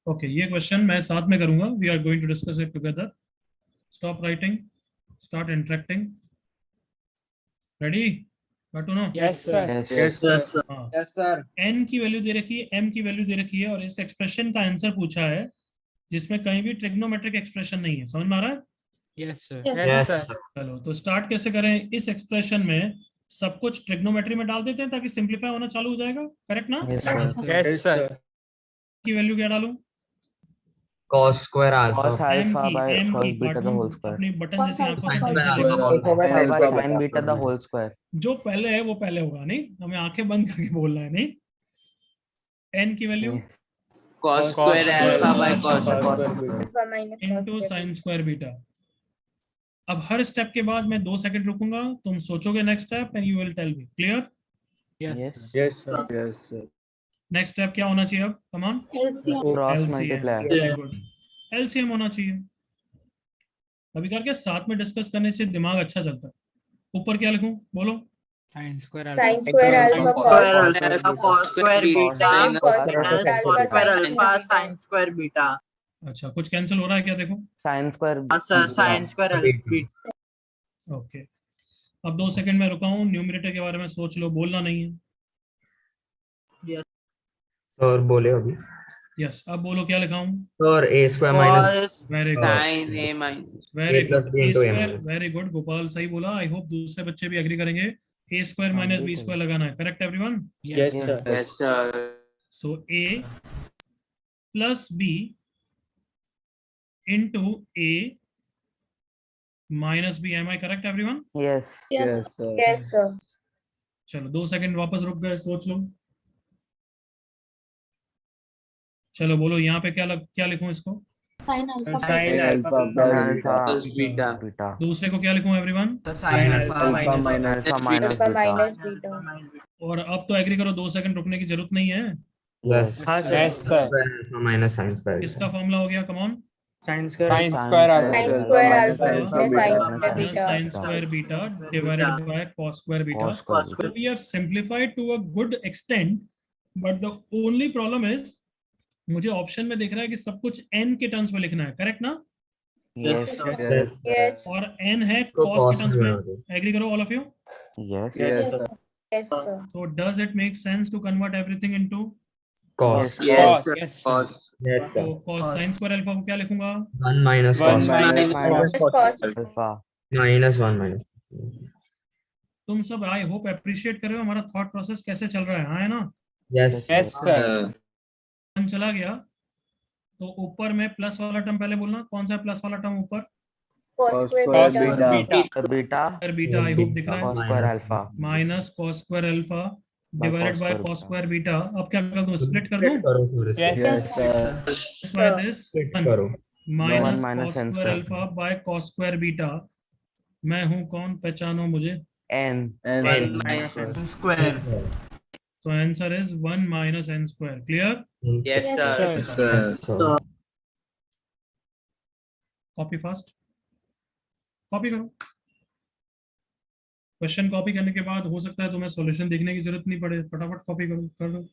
ओके, ये क्वेश्चन मैं साथ में करूंगा। We are going to discuss it together. Stop writing, start interacting. Ready? To know? Yes, sir. Yes हाँ, यस सर। n की वैल्यू दे रखी है, m की वैल्यू दे रखी है, और इस एक्सप्रेशन का आंसर पूछा है जिसमें कहीं भी ट्रिग्नोमेट्रिक एक्सप्रेशन नहीं है। समझ में आ रहा है? Yes, sir. Yes, sir. चलो तो स्टार्ट कैसे करें? इस एक्सप्रेशन में सब कुछ ट्रिग्नोमेट्री में डाल देते हैं ताकि सिंपलीफाई होना चालू हो जाएगा। करेक्ट ना? Yes, sir. की वैल्यू क्या डालूं? cos square alpha cos alpha by m cos की beta the whole square अपनी बटन जैसी आंखों से Sin दिख square रही है। alpha alpha by sin beta the whole square जो पहले है वो पहले होगा, नहीं हमें आंखें बंद करके बोलना है। नहीं, n की value cos square alpha by cos Alpha minus cos into square. Sine square beta. अब हर स्टेप के बाद मैं 2 सेकंड रुकूंगा, तुम सोचोगे next step and you will tell me. Clear? Yes, yes sir. Yes sir. Yes sir. Next step क्या होना चाहिए अब? Come on. LCM. cross LCM, multiply very good. LCM होना चाहिए। अभी करके साथ में डिस्कस करने से दिमाग अच्छा चलता है। ऊपर क्या लिखूं? बोलो। Sin square Sin alpha. square alpha cos. Alpha cos square beta Minus cos Minus square cos alpha square sin alpha beta. sin square beta. अच्छा, कुछ कैंसिल हो रहा है क्या? देखो। sin square Sir, sin square alpha beta. Okay, अब 2 सेकंड में रुका हूं। न्यूमरेटर के बारे में सोच लो, बोलना नहीं है। सर बोले अभी। यस, अब बोलो क्या लिखा हूं? Sir a square minus Cos very good, sin a minus. Very a plus good. b A into a square, minus। Very good Gopal, सही बोला। आई होप दूसरे बच्चे भी एग्री करेंगे। A square minus B square लगाना है। Correct everyone? Yes, Yes sir. sir. Yes sir. So A plus B into A minus B. Am I correct everyone? yes Yes. sir. Yes sir. चलो 2 सेकंड वापस रुक गए, सोच लो। चलो बोलो, यहाँ पे क्या लिखूं इसको? Sin alpha. Sin alpha alpha Plus beta. beta दूसरे को क्या लिखूं everyone? Sin alpha minus alpha minus Alpha beta minus beta. और अब तो एग्री करो, 2 सेकंड रुकने की जरूरत नहीं है। Yes. हाँ, sir. Yes sir. Alpha minus sin square इसका alpha। फॉर्मूला हो गया, कम on. Sin sin square Sin square alpha minus minus sin square minus beta. Sine square beta divided by cos square beta. cos square Cos beta. So we have simplified to a good extent, but the only problem is मुझे ऑप्शन में दिख रहा है कि सब कुछ n के टर्म्स में लिखना है। करेक्ट ना? yes Yes. Yes. और n है तो cos cos के टर्म्स में में। बना दो। एग्री करो all of you? yes Yes Yes sir. sir. Yes sir. So does it make sense to convert everything into? Cos। Yes sir. Yes, sir. Cos. Yes तो sir। cos sin square alpha को क्या लिखूंगा? 1 minus One cos। minus minus Minus cos. alpha minus 1 minus। तुम सब आई होप अप्रिशिएट कर रहे हो हमारा थॉट प्रोसेस कैसे चल रहा है। हाँ, है ना? Yes। Yes sir. वन चला गया तो ऊपर में प्लस वाला टर्म पहले बोलना। कौन सा प्लस वाला टर्म ऊपर? Cos square Cos beta. beta. beta square beta, I hope दिख रहा cos है। square alpha minus cos square alpha divided by cos cos square square beta. अब क्या कर दूं? स्प्लिट कर दूं? करो थोड़े से। Yes sir. Square this Split करो। Minus minus cos n square square. Alpha by cos square beta. मैं हूं कौन? पहचानो मुझे। n One minus n square. So answer is 1 minus n square. Clear? Yes sir. Yes sir. Copy fast, copy करो। क्वेश्चन कॉपी करने के बाद हो सकता है तुम्हें सॉल्यूशन देखने की जरूरत नहीं पड़े। फटाफट कॉपी करो, कर दो।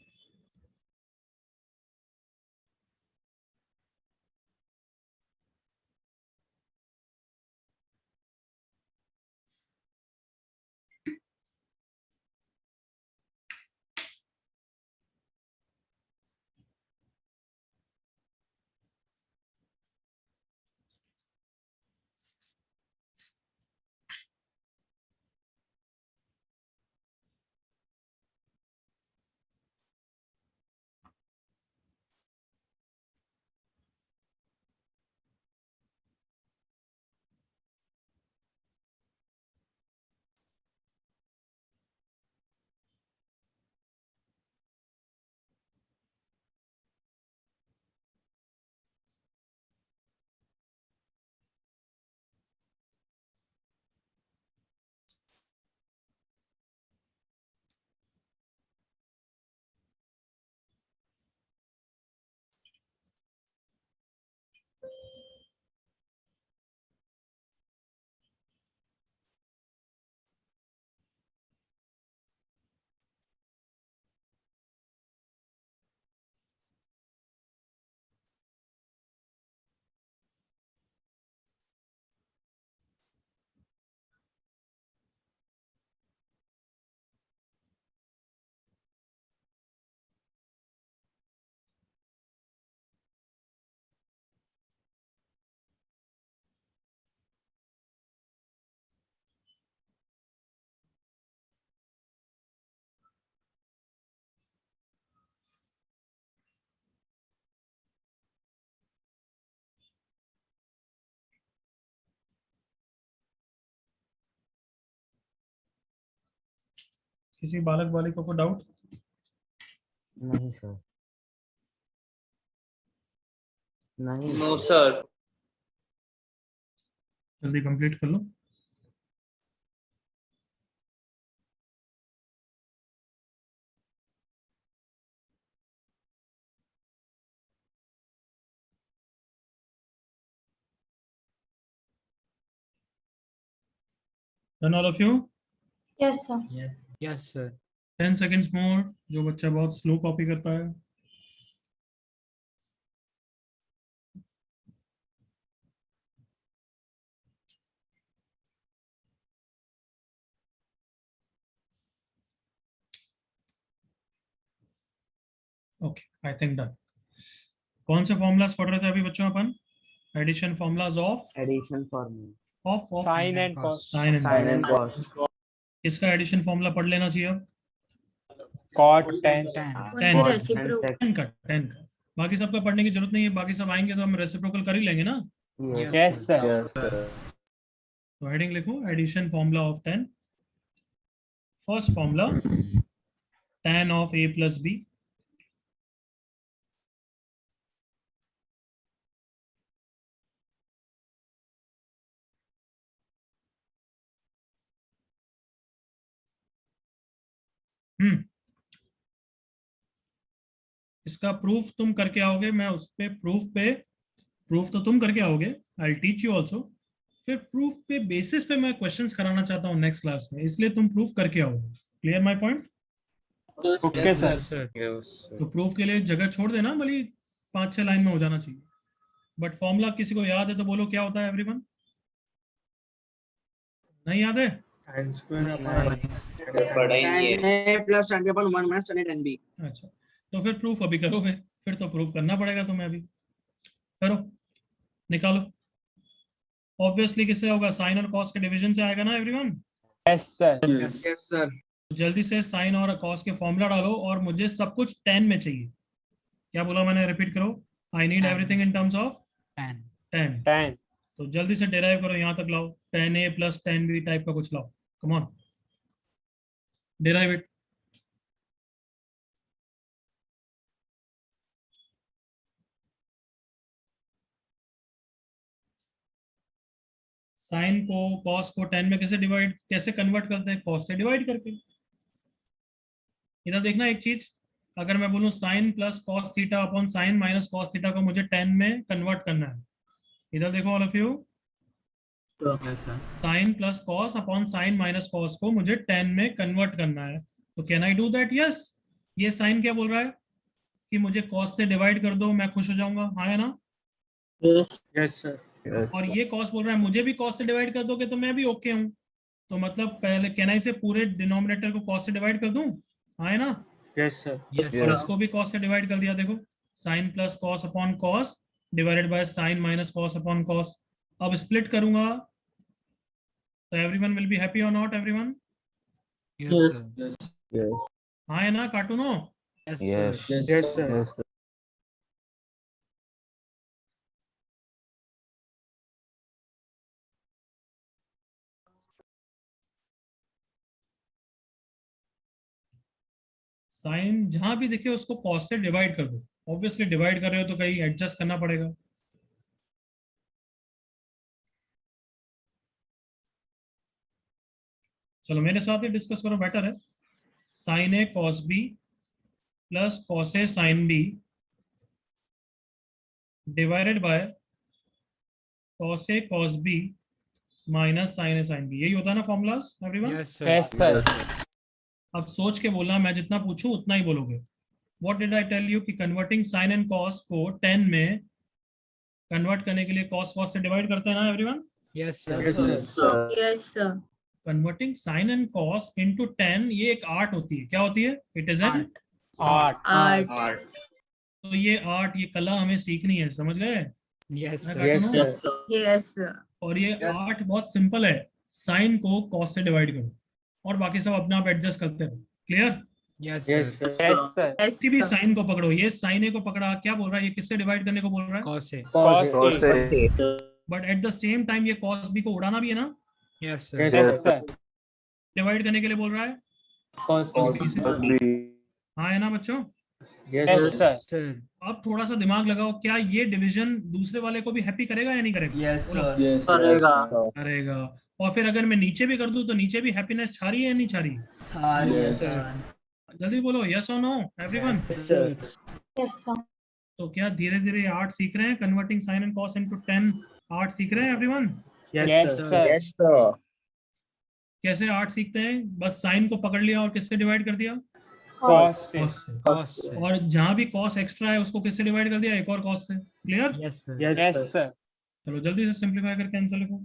किसी बालक बालिका को डाउट? नहीं सर, नहीं नो सर। जल्दी कंप्लीट कर लो। Done all of you? Yes, sir. Yes, sir. 10 seconds more. जो बच्चा बहुत स्लो कॉपी करता है। Okay, I think done. कौन से फॉर्मूलाज पढ़ रहे थे अभी बच्चों अपन? Addition formulas of addition formula of of Sin and cos. Sine and sine and cos किसका एडिशन फॉर्मूला पढ़ लेना चाहिए अब? Cot tan. टेन का बाकी सबका पढ़ने की जरूरत नहीं है, बाकी सब आएंगे तो हम रेसिप्रोकल कर ही लेंगे ना। Yes, sir. तो हेडिंग लिखो addition formula of 10। First formula tan of a plus b इसका प्रूफ तुम करके आओगे, मैं उस पे प्रूफ तो तुम करके आओगे, I will teach you also. फिर प्रूफ पे बेसिस पे मैं क्वेश्चंस कराना चाहता हूँ नेक्स्ट क्लास में, इसलिए तुम प्रूफ करके आओगे। Clear my point? Okay, sir. तो प्रूफ के लिए जगह छोड़ देना, भले 5-6 लाइन में हो जाना चाहिए। बट फॉर्मूला किसी को याद है तो बोलो क्या होता है एवरीवन? नहीं याद है? अच्छा, तो फिर प्रूफ अभी करो, फिर तो प्रूफ करना पड़ेगा तुम्हें, अभी करो, निकालो। ऑब्वियसली किससे होगा? साइन और कॉस के डिवीजन से आएगा ना everyone? Yes, sir. Yes, sir. जल्दी से साइन और कॉस के फॉर्मूला डालो, और मुझे सब कुछ 10 में चाहिए। क्या बोला मैंने? रिपीट करो। I need everything in terms of 10। तो जल्दी से डेराइव करो, यहाँ तक लाओ। 10a प्लस 10b टाइप का कुछ लाओ, come on, derive it. Sine को कॉस को 10 में कैसे कन्वर्ट करते हैं? कॉस से डिवाइड करके। इधर देखना एक चीज, अगर मैं बोलूं sine plus cos theta upon sine minus cos theta को मुझे 10 में कन्वर्ट करना है। इधर देखो all of you, sine plus cos upon sine minus cos को मुझे 10 में कन्वर्ट करना है। तो can I do that? Yes. ये साइन क्या बोल रहा है कि मुझे कॉस से डिवाइड कर दो, मैं खुश हो जाऊंगा। हाँ है ना? Yes, sir. और ये कॉस बोल रहा है मुझे भी कॉस से डिवाइड कर दोगे तो मैं भी ओके हूँ। तो मतलब पहले कैन आई से पूरे डिनोमिनेटर को कॉस से डिवाइड कर दूं? हाँ है ना? Yes, sir. और इसको भी कॉस से डिवाइड कर दिया। देखो, sine plus cos upon cos divided by sine minus cos upon cos. अब स्प्लिट करूंगा तो एवरीवन विल बी हैप्पी और नॉट एवरीवन? Yes, sir. हाँ है ना कार्टूनो? Yes, sir. साइन जहां भी दिखे उसको कॉस से डिवाइड कर दो। ऑब्वियसली डिवाइड कर रहे हो तो कहीं एडजस्ट करना पड़ेगा। चलो मेरे साथ ही डिस्कस करो, बेटर है। Sine A cos B plus cos A sine B divided by cos A cos B minus sine A sine B. यही होता है ना फॉर्मूलाज एवरीवन? Yes, sir. अब सोच के बोलना, मैं जितना पूछूं उतना ही बोलोगे। What did I tell you कि कन्वर्टिंग साइन एंड कॉस को 10 में कन्वर्ट करने के लिए कॉस कॉस से डिवाइड करते हैं ना everyone? Yes, sir. Yes, sir. Converting sine and cos into 10 ये एक आर्ट होती है। क्या होती है? It is an Art. तो ये आर्ट, ये कला हमें सीखनी है, समझ गए? Yes, मैं sir. कहता हूं, Yes, sir. और ये आर्ट बहुत सिंपल है। साइन को कॉस से डिवाइड करो और बाकी सब अपने आप एडजस्ट करते रहो। Clear? Yes, sir. Yes, sir. Yes, किसी भी sir. साइन को पकड़ो, ये साइन ए को पकड़ा, क्या बोल रहा है? ये किससे डिवाइड करने को बोल रहा है? Cos A. Cos A but at the same time ये कॉस बी को उड़ाना भी है ना? Yes, sir. डिवाइड करने के लिए बोल रहा है। cos हाँ है ना बच्चों? yes sir अब थोड़ा सा दिमाग लगाओ, क्या ये डिवीजन दूसरे वाले को भी हैप्पी करेगा या नहीं करेगा? यस बोलो। सर करेगा। करेगा। और फिर अगर मैं नीचे भी कर दूं तो नीचे भी हैप्पीनेस छा रही है या नहीं छा रही? यस सर जल्दी बोलो, यस और no everyone. sir Yes, sir. तो क्या धीरे धीरे आर्ट सीख रहे हैं? Converting sine and cos into 10 art सीख रहे हैं एवरीवन? yes sir कैसे आर्ट सीखते हैं? बस साइन को पकड़ लिया और किससे डिवाइड कर दिया? cos से कॉस से। cos से और जहां भी कॉस एक्स्ट्रा है उसको किससे डिवाइड कर दिया? एक और कॉस से। क्लियर? yes sir चलो जल्दी से सिंपलीफाई करके आंसर लिखो।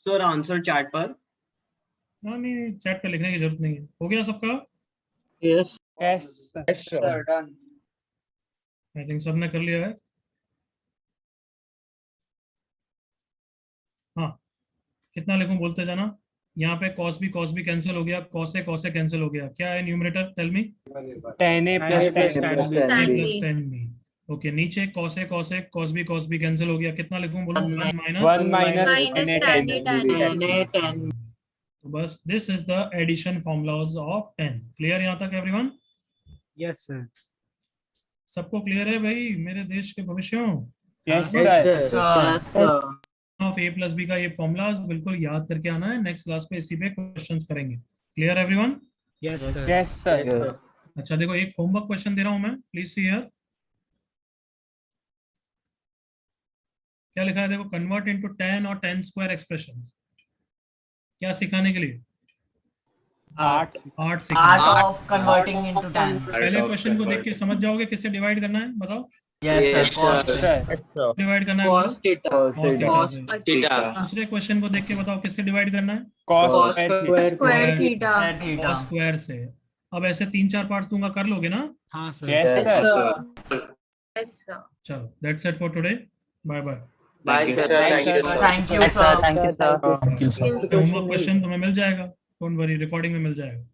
सर आंसर चैट पर। हाँ नहीं, चैट पे लिखने की जरूरत नहीं है। हो गया सबका? Yes yes sir sir done I think सबने कर लिया है। हाँ, कितना लिखूं बोलते जाना। यहाँ पे cos भी कैंसिल हो गया, cos से कैंसिल हो गया। क्या है numerator? Tell me. 10a plus 10b Stanley. 10b। Okay, नीचे cos भी कैंसिल हो गया। कितना लिखूं बोलो? 1 minus 1 minus Minus 10a tan 10b a tan. तो बस this is the addition formulas of 10। Clear यहाँ तक एवरीवन? yes sir सबको क्लियर है भाई मेरे देश के भविष्यों? yes sir sir of a plus b का ये फॉर्मूलाज बिल्कुल याद करके आना है। नेक्स्ट क्लास पे इसी पे क्वेश्चंस करेंगे। Clear everyone? yes sir अच्छा देखो, एक होमवर्क क्वेश्चन दे रहा हूं मैं, प्लीज सी हियर। क्या लिखा है देखो, कन्वर्ट इनटू 10 और 10 स्क्वायर एक्सप्रेशंस। क्या सिखाने के लिए? आर्ट आर्ट सिखाने। ऑफ कन्वर्टिंग इनटू 10 पहले क्वेश्चन को देख के समझ जाओगे किससे डिवाइड करना है, बताओ। Yes sir cos sir divide करना है cos थीटा cos theta से। थीटा दूसरे क्वेश्चन को देख के बताओ किससे डिवाइड करना है? cos Square theta. Theta square से। अब ऐसे 3-4 पार्ट्स दूंगा, कर लोगे ना? हाँ sir yes sir Yes, sir. चलो, that's it for today. Bye bye. Bye sir. Thank you sir Thank you, sir. Homework question तुम्हें मिल जाएगा, डोंट वरी, रिकॉर्डिंग में मिल जाएगा।